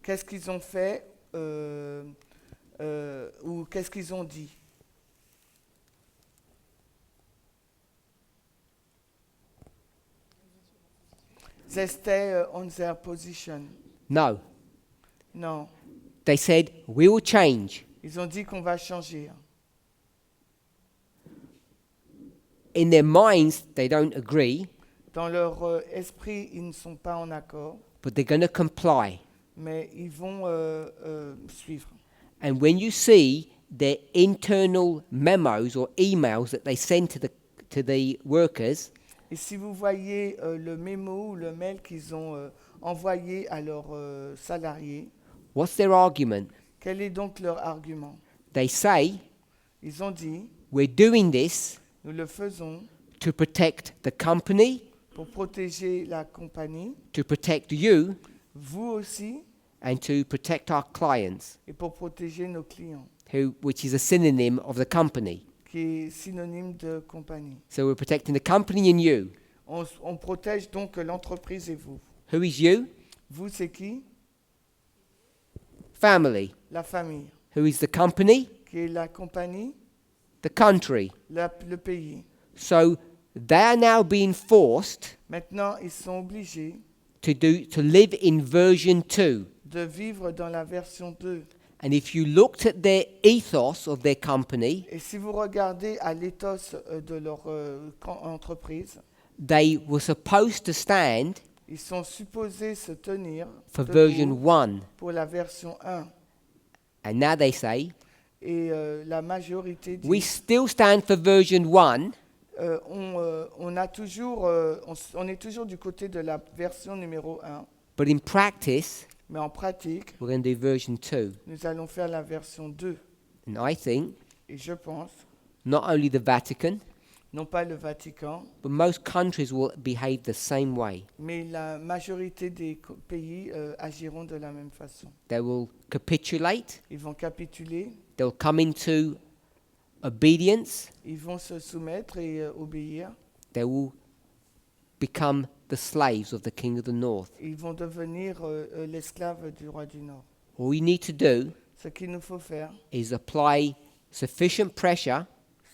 Qu'est-ce qu'ils ont fait ou qu'est-ce qu'ils ont dit? They stay on their position. No. Non. They said, we will change. Ils ont dit qu'on va changer. In their minds, they don't agree, Dans leur esprit, ils ne sont pas en accord, but they're going to comply. mais ils vont suivre. And when you see their internal memos or emails that they send to the workers, Et si vous voyez le mémo ou le mail qu'ils ont envoyé à leurs salariés, what's their argument? quel est donc leur argument? They say, Ils ont dit, we're doing this nous le faisons to protect the company, pour protéger la compagnie, to protect you, vous aussi, and to protect our clients, et pour protéger nos clients, which is a synonym of the company. qui est synonyme de compagnie. So we're protecting the company and you. On protège donc l'entreprise et vous. Who is you? Vous, c'est qui? Family. La famille. Who is the company? Qui est la compagnie? The country. Le pays. So they are now being forced Maintenant, ils sont obligés to live in version 2. de vivre dans la version 2. And if you looked at their ethos of their company, Et si vous regardez à l'éthos de leur entreprise, they were supposed to stand ils sont supposés se tenir for debout version 1. pour la version 1. And now they say, Et la majorité dit, we still stand for version 1, on est toujours du côté de la version numéro 1. but in practice, Mais en pratique, we're going to do version 2. nous allons faire la version 2. And I think Et je pense, not only the Vatican, non pas le Vatican, but most countries will behave the same way. mais la majorité des pays agiront de la même façon. They will capitulate, Ils vont capituler, they'll come into obedience, ils vont se soumettre et obéir. they will become the slaves of the king of the north. Ils vont devenir l'esclave du roi du Nord. All we need to do Ce qu'il nous faut faire, is apply sufficient pressure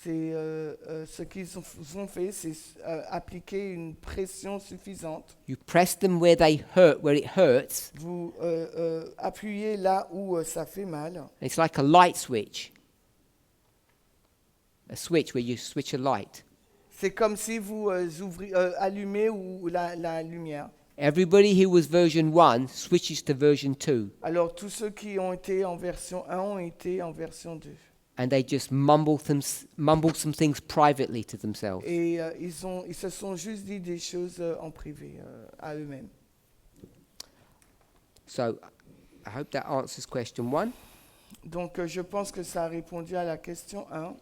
c'est ce qu'ils ont fait, c'est appliquer une pression suffisante. you press them where it hurts. Vous appuyez là où ça fait mal. It's like a light switch. A switch where you switch a light. C'est comme si vous allumez la lumière. Everybody who was version 1 switches to version 2, Alors tous ceux qui ont été en version 1 ont été en version 2. and they just mumble some things privately to themselves. Et ils se sont juste dit des choses en privé à eux-mêmes. So I hope that answers question 1. Donc je pense que ça a répondu à la question 1.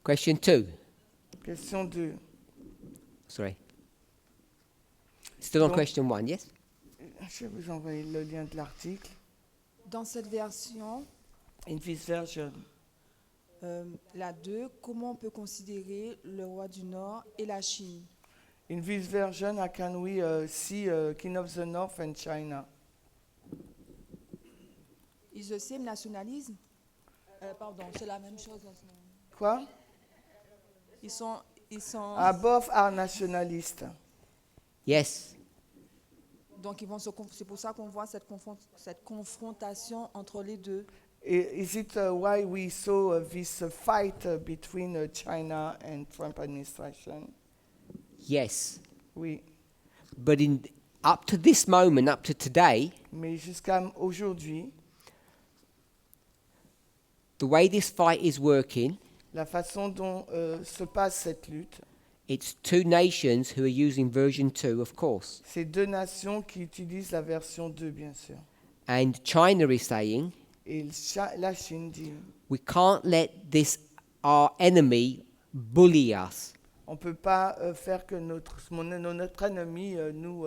Question 2. Question 2. Sorry. Still on Donc- question 1, yes? Je vais vous envoyer le lien de l'article. Dans cette version, In this version, la 2, comment on peut considérer le roi du Nord et la Chine? in this version, how can we see King of the North and China? Is the same nationalisme? Pardon, c'est la même chose. Quoi? Ils sont Both are nationalistes. Yes. donc c'est pour ça qu'on voit cette confrontation entre les deux. Is it why we saw this fight between China and Trump administration? Yes. Oui. But up to this moment, up to today, Mais jusqu'à aujourd'hui, the way this fight is working, La façon dont se passe cette lutte, it's two nations who are using version 2, of course. c'est deux nations qui utilisent la version 2, bien sûr. And China is saying, Et la Chine dit, we can't let this, our enemy, bully us. on ne peut pas faire que notre ennemi nous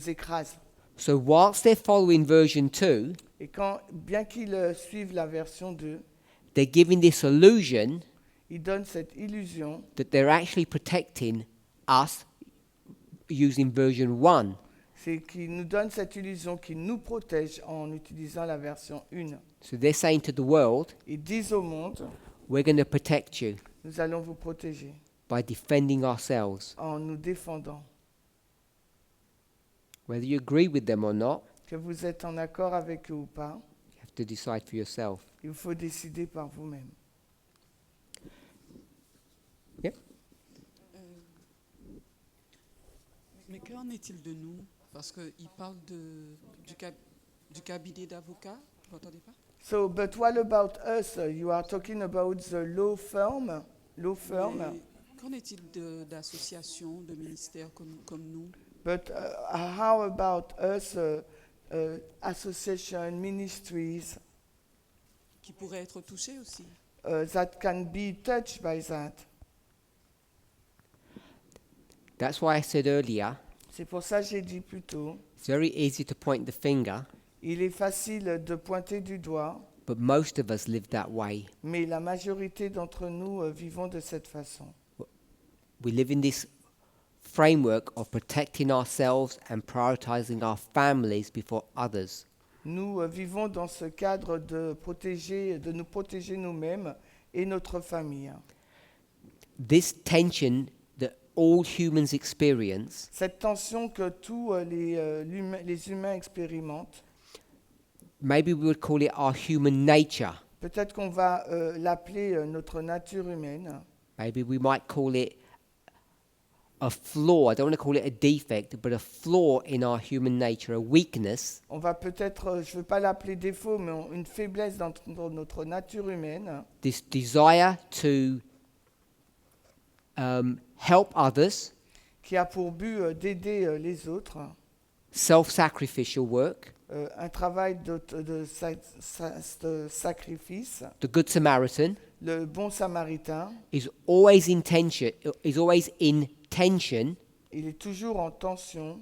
écrase. So whilst they're following version 2, Et bien qu'ils suivent la version 2, they're giving this illusion ils donnent cette illusion that they're actually protecting us using version 1. c'est qu'ils nous donnent cette illusion qu'ils nous protègent en utilisant la version 1. So they're saying to the world, Ils disent au monde, we're going to protect you nous allons vous protéger by defending ourselves. en nous défendant. Whether you agree with them or not, Que vous êtes en accord avec eux ou pas, you have to decide for yourself. il faut décider par vous-même. Mais qu'en est-il de nous? Parce qu'il parle du cabinet d'avocats, vous n'entendez pas? So, but what about us? You are talking about the law firm. Mais qu'en est-il d'associations, de ministères comme nous? But how about us, association, ministries, Qui pourraient être touchés aussi? that can be touched by that? That's why I said earlier, C'est pour ça que j'ai dit plus tôt, it's very easy to point the finger, il est facile de pointer du doigt, but most of us live that way. mais la majorité d'entre nous vivons de cette façon. We live in this framework of protecting ourselves and prioritizing our families before others. Nous vivons dans ce cadre de nous protéger nous-mêmes et notre famille. This tension that all humans experience Cette tension que tous les humains expérimentent, maybe we would call it our human nature. peut-être qu'on va l'appeler notre nature humaine. Maybe we might call it a flaw. I don't want to call it a defect, but a flaw in our human nature, a weakness On va peut-être, je ne veux pas l'appeler défaut, mais une faiblesse dans notre nature humaine, this desire to help others, qui a pour but d'aider les autres, self-sacrificial work, un travail de sacrifice. the Good Samaritan, Le bon samaritain, is always in tension, il est toujours en tension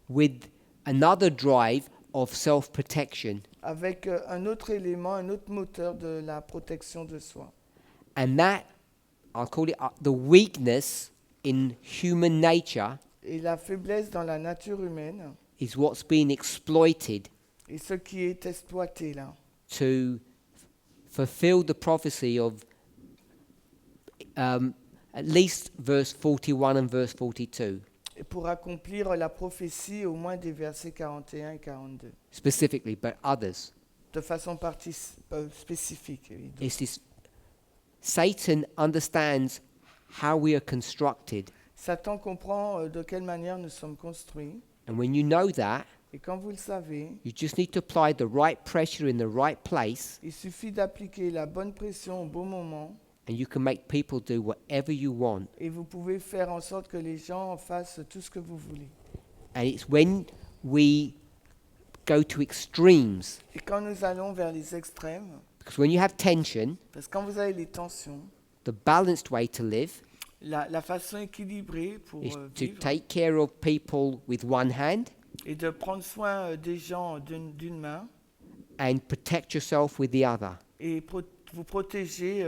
with another drive of self-protection. avec un autre élément, un autre moteur de la protection de soi. And that, I'll call it the weakness in human nature, Et la faiblesse dans la nature humaine is what's being exploited est ce qui est exploité là, to fulfill the prophecy of at least verse 41 and verse 42, et pour accomplir la prophétie au moins des versets 41 et 42, specifically, but others. de façon spécifique. évidemment. It's this Satan understands how we are constructed. Satan comprend de quelle manière nous sommes construits, And when you know that, et quand vous le savez, you just need to apply the right pressure in the right place, il suffit d'appliquer la bonne pression au bon moment, and you can make people do whatever you want. et vous pouvez faire en sorte que les gens fassent tout ce que vous voulez. And it's when we go to extremes, Et quand nous allons vers les extrêmes, because when you have tension, parce que quand vous avez les tensions, the balanced way to live la façon équilibrée pour is to vivre take care of people with one hand est de prendre soin des gens d'une main and protect yourself with the other. et vous protéger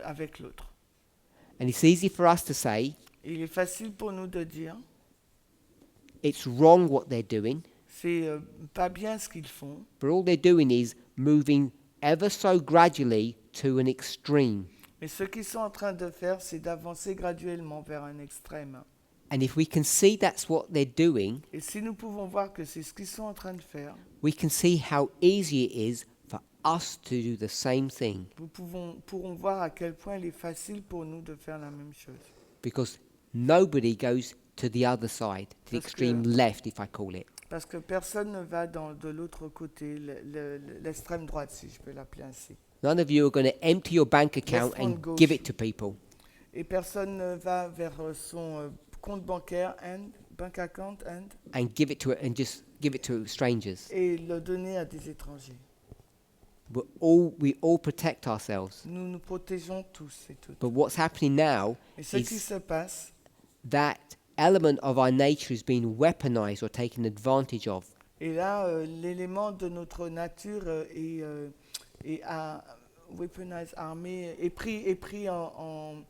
avec l'autre. And it's easy for us to say, Et il est facile pour nous de dire, it's wrong what they're doing, c'est pas bien ce qu'ils font, but all they're doing is moving ever so gradually to an extreme. mais ce qu'ils sont en train de faire, c'est d'avancer graduellement vers un extrême. And if we can see that's what they're doing, Et si nous pouvons voir que c'est ce qu'ils sont en train de faire, we can see how easy it is for us to do the same thing. pourrons voir à quel point il est facile pour nous de faire la même chose. Because nobody goes to the other side, to the Parce extreme que- left, if I call it. Parce que personne ne va de l'autre côté, l'extrême droite, si je peux l'appeler ainsi. None of you are going to empty your bank account prendre and gauche. give it to people. Et personne ne va vers son compte bancaire bank account And give it to and just give it to strangers. et le donner à des étrangers. We all protect ourselves. Nous nous protégeons tous et toutes. But what's happening now Et ce qui is se passe, that element of our nature is being weaponized or taken advantage of. et là, l'élément de notre nature weaponized, armé, est pris on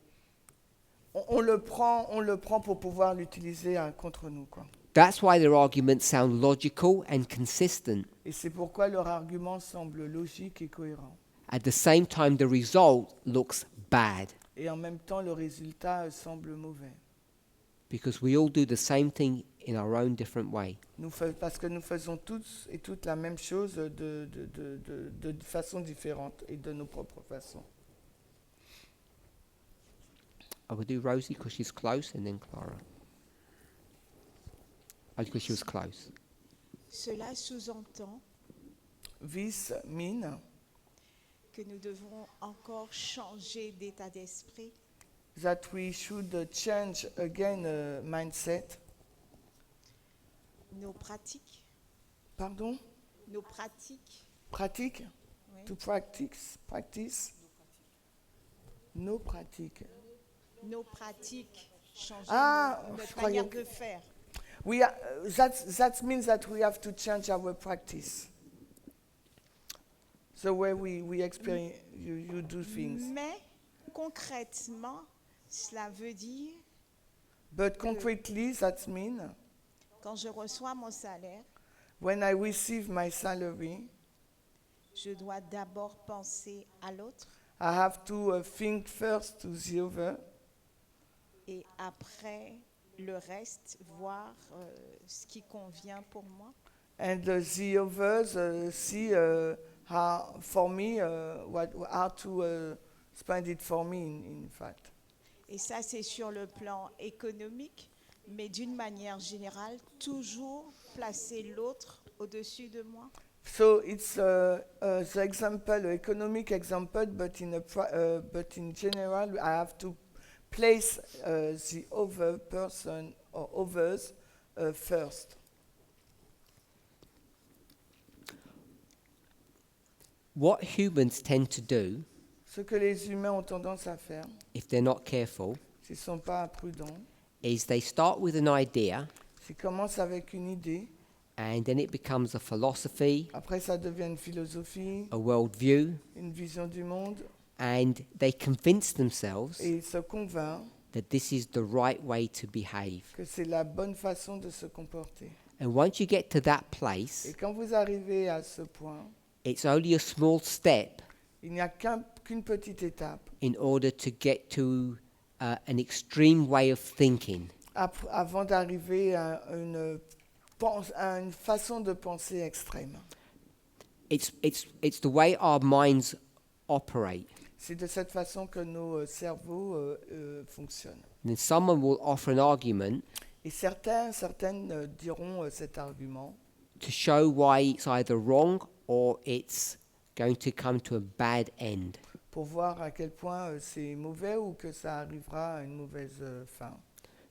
le prend pour pouvoir l'utiliser contre nous, quoi. That's why their arguments sound logical and consistent. Et c'est pourquoi leur argument semble logique et cohérent. At the same time, the result looks bad Et en même temps, le résultat semble mauvais. because we all do the same thing in our own different way. Parce que nous faisons tous et toutes la même chose de façon différente et de nos propres façons. I will do Rosie because she's close, and then Clara. Because she was close. Cela sous-entend This mean que nous devons encore changer d'état d'esprit, that we should change again mindset. nos pratiques, Pardon? nos pratiques, Pratique? oui, To practice? No pratique. nos pratiques, changer Je notre croyais manière que- de faire. That means that we have to change our practice. The way we experience, you do things. Mais concrètement, cela veut dire, But concretely, that means quand je reçois mon salaire, when I receive my salary, je dois d'abord penser à l'autre I have to think first to the other, et après le reste, voir ce qui convient pour moi. and the others see how for me how to spend it for me. In fact, Et ça, c'est sur le plan économique, mais d'une manière générale, toujours placer l'autre au-dessus de moi. so it's the example, economic example, but in general, I have to place the other person or others first. What humans tend to do, Ce que les humains ont tendance à faire, if they're not careful, s'ils ne sont pas prudents, is they start with an idea s'ils commencent avec une idée, and then it becomes a philosophy, après ça devient une philosophie, a worldview, une vision du monde, and they convince themselves et ils se convainquent that this is the right way to behave. que c'est la bonne façon de se comporter. And once you get to that Et place, quand vous arrivez à ce point, it's only a small step il n'y a qu'une petite étape in order to get to an extreme way of thinking. avant d'arriver à une façon de penser extrême. It's the way our minds operate. C'est de cette façon que nos cerveaux fonctionnent. And then someone will offer an argument Et certaines diront cet argument to show why it's either wrong or it's going to come to a bad end. pour voir à quel point c'est mauvais ou que ça arrivera à une mauvaise fin.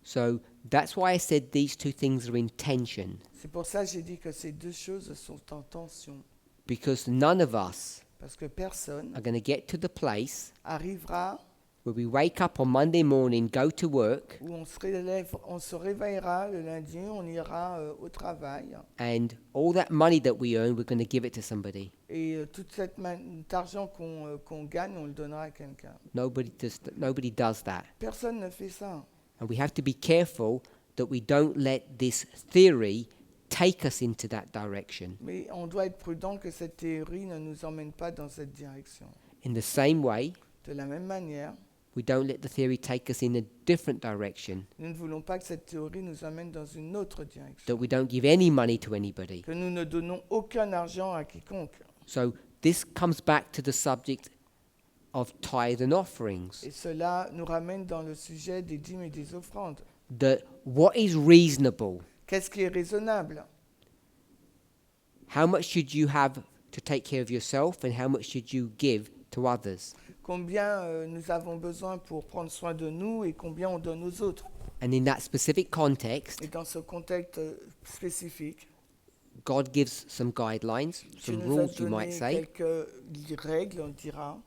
So that's why I said these two things are in tension, C'est pour ça que j'ai dit que ces deux choses sont en tension. because none of us Parce que personne are going to get to the place arrivera where we wake up on Monday morning, go to work, où on se réveillera le lundi, on ira au travail and all that money that we earn, we're going to give it to somebody. et tout cet argent qu'on gagne, on le donnera à quelqu'un. Nobody does that. Personne ne fait ça. And we have to be careful that we don't let this theory take us into that direction. Mais on doit être prudent que cette théorie ne nous emmène pas dans cette direction. In the same way, De la même manière, we don't let the theory take us in a different direction, nous ne voulons pas que cette théorie nous emmène dans une autre direction. that we don't give any money to anybody. Que nous ne donnons aucun argent à quiconque. So this comes back to the subject of tithe and offerings. Et cela nous ramène dans le sujet des dîmes et des offrandes. What is reasonable? Qu'est-ce qui est raisonnable? How much should you have to take care of yourself, and how much should you give to others. Combien nous avons besoin pour prendre soin de nous et combien on donne aux autres. And in that specific context, Et dans ce contexte spécifique, God gives some guidelines, Dieu some nous a rules, you might donné say. quelques règles, on dira.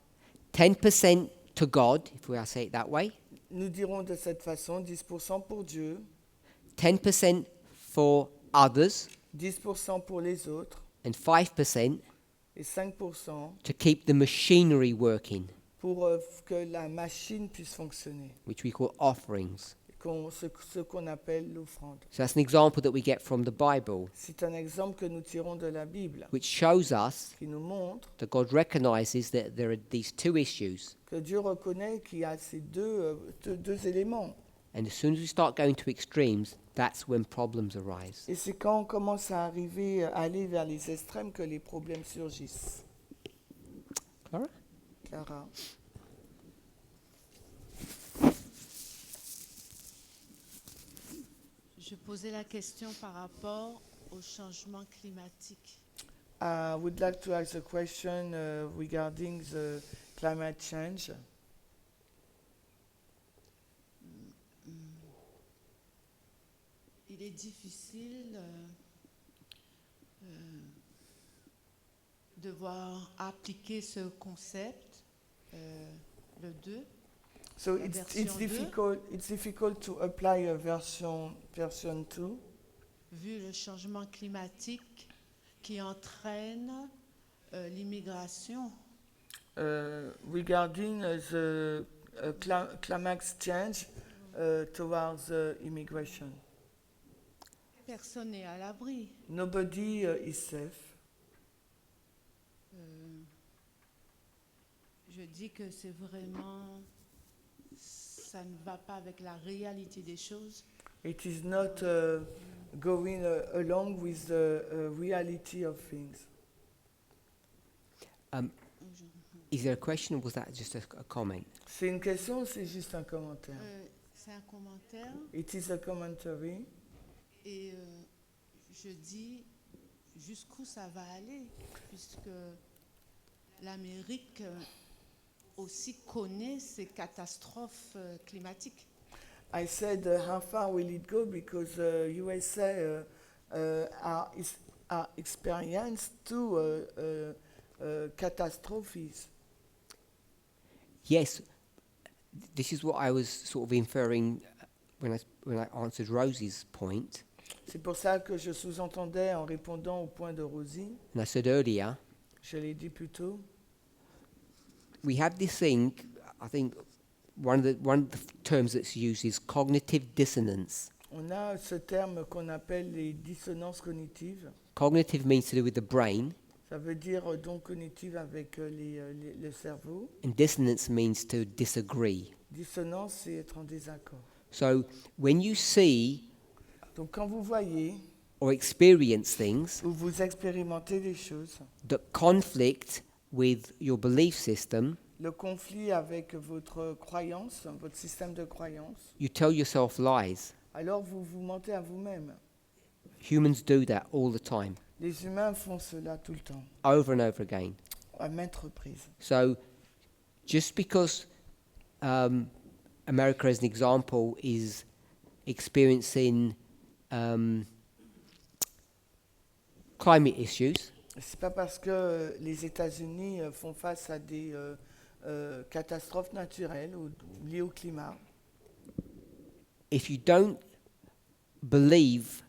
10% to God, if we say it that way. Nous dirons de cette façon 10% pour Dieu, 10% for others, 10% pour les autres and 5% et 5% to keep the machinery working, pour que la machine puisse fonctionner, which we call offerings. ce qu'on appelle l'offrande. So that's an example that we get from the Bible, C'est un exemple que nous tirons de la Bible, which shows us qui nous montre that God recognizes that there are these two issues. que Dieu reconnaît qu'il y a ces deux éléments. And as soon as we start going to extremes, that's when problems arise. Et c'est quand on commence à aller vers les extrêmes que les problèmes surgissent. Clara? Clara. Je posais la question par rapport au changement climatique. I would like to ask a question regarding the climate change. Il est difficile de voir appliquer ce concept, le 2. So La it's version difficult to apply a version 2 vu le changement climatique qui entraîne l'immigration. regarding the climate change towards immigration. Personne n'est à l'abri. Nobody is safe. Je dis que c'est vraiment, ça ne va pas avec la réalité des choses. It is not going along with the reality of things. Is there a question or was that just a comment? C'est une question ou c'est juste un commentaire? C'est un commentaire It is a commentary. et je dis jusqu'où ça va aller, puisque l'Amérique aussi connaît ces catastrophes climatiques. I said, how far will it go? Because USA are experienced two catastrophes. Yes, this is what I was sort of inferring when I answered Rosie's point. C'est pour ça que je sous-entendais en répondant au point de Rosie. And I said earlier, Je l'ai dit plus tôt. we have this thing, I think one of the terms that's used is cognitive dissonance. On a ce terme qu'on appelle les dissonances cognitives. Cognitive means to do with the brain, Ça veut dire donc cognitive avec le cerveau. and dissonance means to disagree. Dissonance, c'est être en désaccord. So when you see Donc quand vous voyez or experience things ou vous expérimentez des choses, that conflict with your belief system, le conflit avec votre croyance, votre système de croyance, you tell yourself lies. alors vous vous mentez à vous-même. Humans do that all the time, Les humains font cela tout le temps, over and over again. à maintes reprises. So just because America, as an example, is experiencing climate issues, C'est pas parce que les États-Unis font face à des catastrophes naturelles ou liées au climat. if you don't believe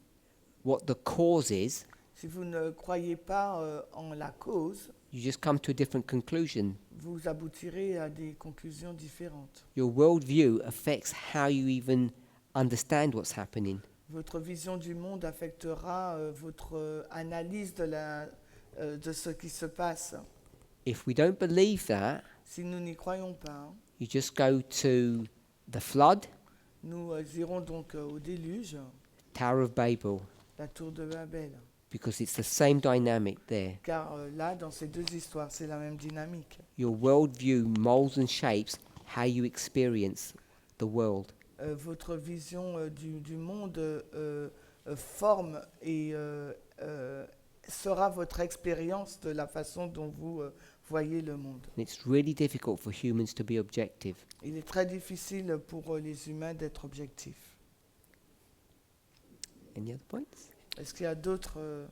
what the cause is, Si vous ne croyez pas en la cause, you just come to a different conclusion. vous aboutirez à des conclusions différentes. Your worldview affects how you even understand what's happening. Votre vision du monde affectera votre analyse de ce qui se passe. If we don't believe that, Si nous n'y croyons pas, you just go to the flood, nous irons donc au déluge, Tower of Babel, la tour de Babel. because it's the same dynamic there. Car là, dans ces deux histoires, c'est la même dynamique. Your worldview molds and shapes how you experience the world. Votre vision du monde forme et sera votre expérience de la façon dont vous voyez le monde. And it's really difficult for humans to be objective. Il est très difficile pour les humains d'être objectifs. Any other points? Est-ce qu'il y a d'autres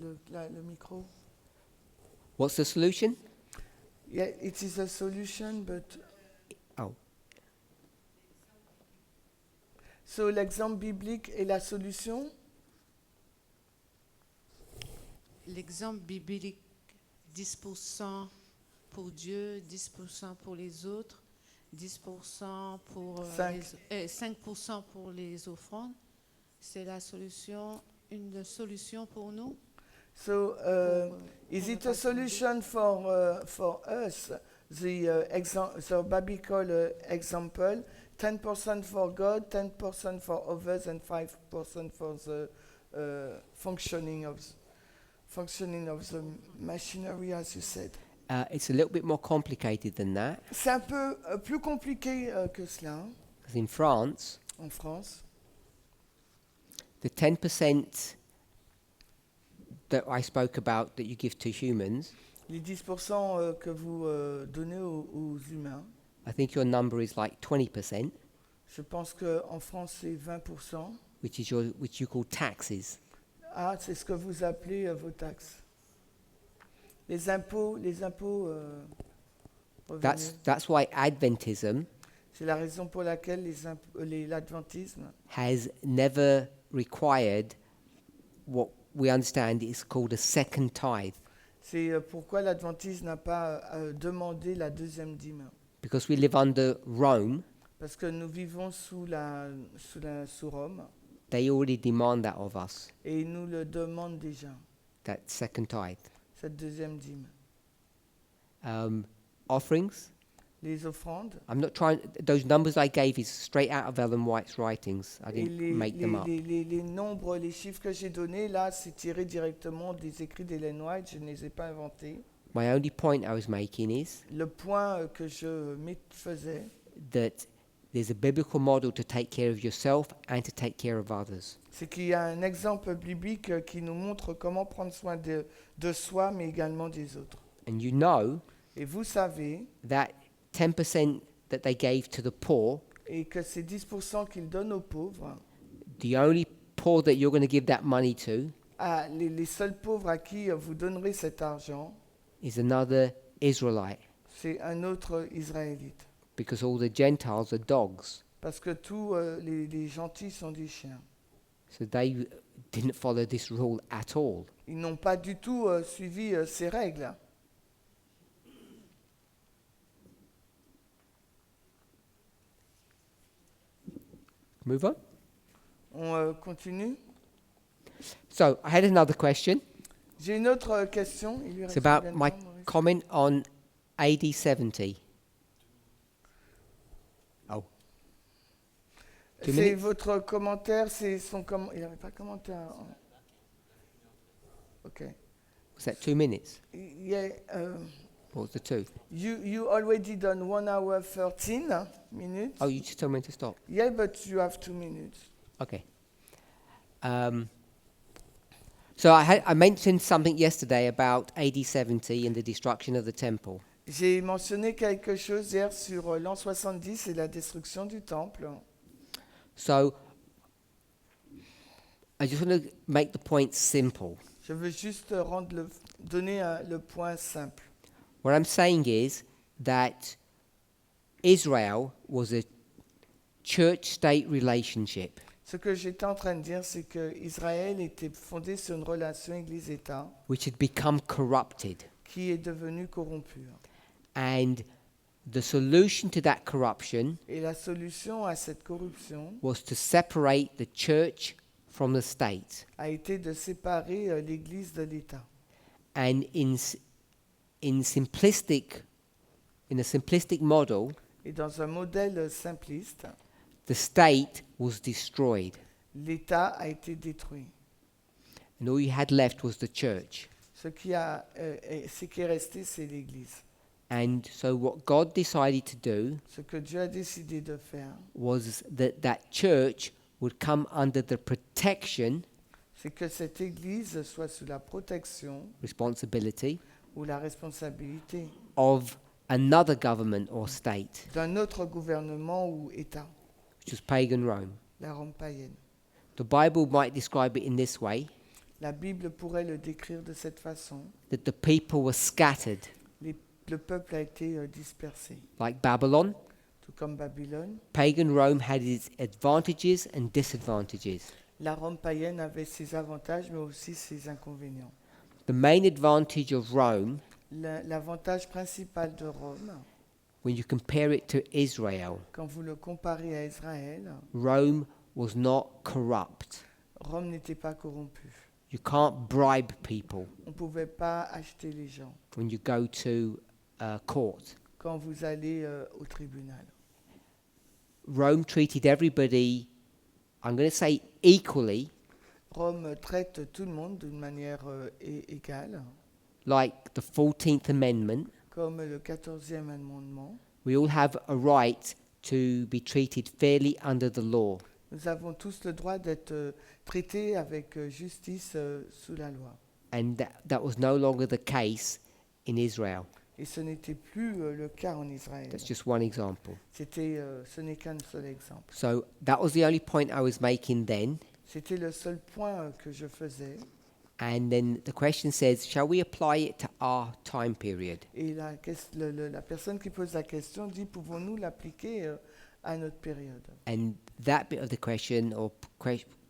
le micro? What's the solution? Yeah, it is a solution, but Oh, so l'exemple biblique est la solution. L'exemple biblique, 10% pour Dieu, 10% pour les autres, 10% pour 5% pour les offrandes, c'est la solution, une solution pour nous. So is it a solution for us? The biblical example, 10% for God, 10% for others, and 5% for the functioning of the machinery, as you said. it's a little bit more complicated than that. C'est un peu plus compliqué que cela. Hein. 'Cause in France, En France, the 10% that I spoke about that you give to humans, les 10% que vous donnez aux humains, I think your number is like 20%, je pense qu'en France, c'est 20%. which you call taxes. Ah, c'est ce que vous appelez vos taxes. Les impôts revenus. That's why Adventism C'est la raison pour laquelle l'adventisme has never required what we understand is called a second tithe, c'est pourquoi l'adventisme n'a pas demandé la deuxième dîme. because we live under Rome. Parce que nous vivons sous Rome They already demand that of us, et ils nous le demandent déjà, that second tithe. cette deuxième dîme. Offerings. Les offrandes. I'm not trying. Those numbers I gave is straight out of Ellen White's writings. I Et didn't make them up. les nombres, les chiffres que j'ai donnés, là, c'est tiré directement des écrits d'Ellen White, je ne les ai pas inventés. My only point I was making is Le point que je faisais, that there's a biblical model to take care of yourself and to take care of others. c'est qu'il y a un exemple biblique qui nous montre comment prendre soin de soi, mais également des autres. And you know Et vous savez, that 10% that they gave to the poor, et que ces 10% qu'ils donnent aux pauvres, the only poor that you're going to give that money to les seuls pauvres à qui vous donnerez cet argent, is another Israelite, c'est un autre Israélite. because all the Gentiles are dogs. Parce que tous les gentils sont des chiens. So they didn't follow this rule at all. Ils n'ont pas du tout suivi ces règles. Move on. On continue. So I had another question. J'ai une autre question. Il lui It's reste about combien de my temps, Maurice? comment on AD 70. Oh. 2 C'est minutes? votre commentaire, c'est son commentaire. Il n'avait pas de commentaire. Ok. Was that 2 minutes? Yeah, What was the 2? you already done 1 hour 13 minutes. Oh, you just told me to stop. Yeah, but you have 2 minutes. Okay. So I mentioned something yesterday about AD 70 and the destruction of the temple. J'ai mentionné quelque chose hier sur l'an 70 et la destruction du temple. So I just want to make the point simple. Je veux juste donner le point simple. What I'm saying is that Israel was a church-state relationship. Ce que j'étais en train de dire, c'est que Israël était fondé sur une relation Église-État Which had become corrupted. qui est devenue corrompue. And the solution to that corruption Et la solution à cette corruption was to separate the church from the state. a été de séparer l'Église de l'État. And in a simplistic model, Et dans un modèle simpliste, the state was destroyed. l'État a été détruit. And all you had left was the church. Ce qui est resté, c'est l'Église. And so what God decided to do Ce que Dieu a décidé de faire, was that church would come under the protection c'est que cette Église soit sous la protection responsibility ou la responsabilité of another government or state, d'un autre gouvernement ou État, which was pagan Rome. la Rome païenne. The Bible might describe it in this way, La Bible pourrait le décrire de cette façon. that the people were scattered, Le peuple a été dispersé, like Babylon. tout comme Babylone. Pagan Rome had its advantages and disadvantages. La Rome païenne avait ses avantages, mais aussi ses inconvénients. The main advantage of Rome, L'avantage principal de Rome, when you compare it to Israel, quand vous le comparez à Israël, Rome was not corrupt. Rome n'était pas corrompu. You can't bribe people On ne pouvait pas acheter les gens when you go to court. quand vous allez au tribunal. Rome treated everybody, I'm going to say equally, Rome traite tout le monde d'une manière égale, like the 14th Amendment. comme le 14e amendement. We all have a right to be treated fairly under the law. Nous avons tous le droit d'être traités avec justice sous la loi. And that was no longer the case in Israel. Et ce n'était plus le cas en Israël. That's just one example. Ce n'est qu'un seul exemple. So that was the only point I was making then. C'était le seul point que je faisais. And then the question says, shall we apply it to our time period? Et la personne qui pose la question dit, pouvons-nous l'appliquer à notre période? And that bit of the question, or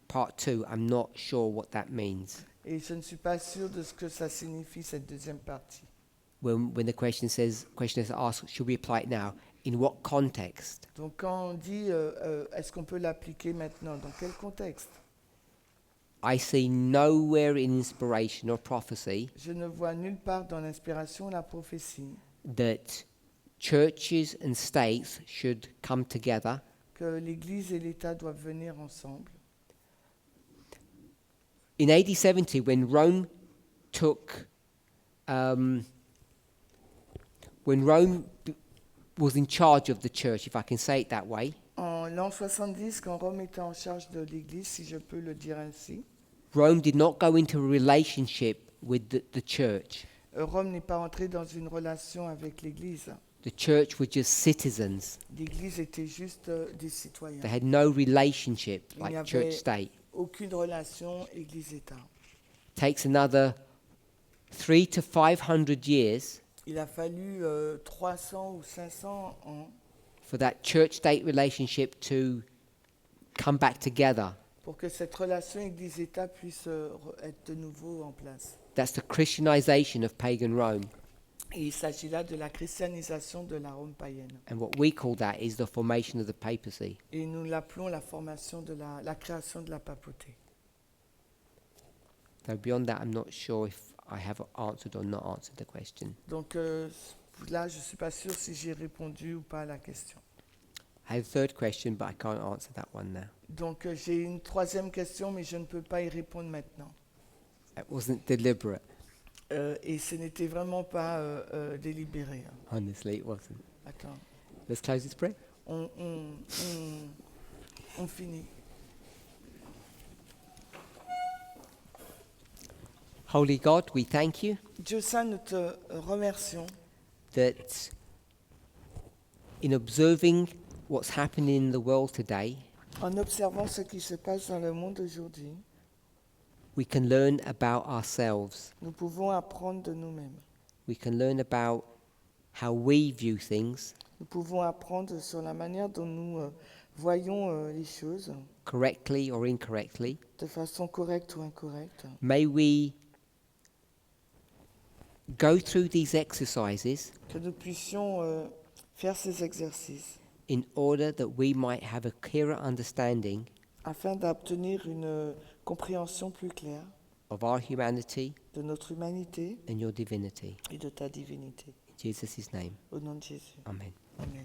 part two, I'm not sure what that means. Et je ne suis pas sûr de ce que ça signifie, cette deuxième partie. When the question is asked, should we apply it now? In what context? Donc quand on dit, est-ce qu'on peut l'appliquer maintenant? Dans quel contexte? I see nowhere in inspiration or prophecy Je ne vois nulle part dans l'inspiration la prophétie that churches and states should come together que l'Église et l'État doivent venir ensemble. in AD 70, when Rome was in charge of the church, if I can say it that way, En l'an 70, quand Rome était en charge de l'Église, si je peux le dire ainsi, Rome did not go into a relationship with the church. Rome n'est pas entré dans une relation avec l'Église. The church were just citizens. L'Église était juste des citoyens. They had no relationship Il n'y like avait church-state. aucune relation Église-État. Takes another 300 to 500 years Il a fallu 300 ou 500 ans for that church-state relationship to come back together. pour que cette relation Église-État puisse être de nouveau en place. That's the Christianization of pagan Rome. Et il s'agit là de la christianisation de la Rome païenne. And what we call that is the formation of the papacy. Et nous l'appelons la formation de la création de la papauté. So beyond that, I'm not sure if I have answered or not answered the question. Donc là, je ne suis pas sûr si j'ai répondu ou pas à la question. I have a third question, but I can't answer that one now. Donc j'ai une troisième question, mais je ne peux pas y répondre maintenant. That wasn't deliberate. Et ce n'était vraiment pas délibéré. Hein. Honestly, it wasn't. Attends, Let's close this prayer. on finit. Holy God, we thank you Dieu Saint, nous te remercions that in observing what's happening in the world today, en observant ce qui se passe dans le monde aujourd'hui. we can learn about ourselves. Nous pouvons apprendre de nous-mêmes. We can learn about how we view things, Nous pouvons apprendre sur la manière dont nous voyons les choses, correctly or incorrectly. de façon correcte ou incorrecte. May we go through these exercises Que nous puissions faire ces exercices in order that we might have a clearer understanding afin d'obtenir une compréhension plus claire of our humanity de notre humanité and your divinity. et de ta divinité. In Jesus' name, Au nom de Jésus. amen. Amen.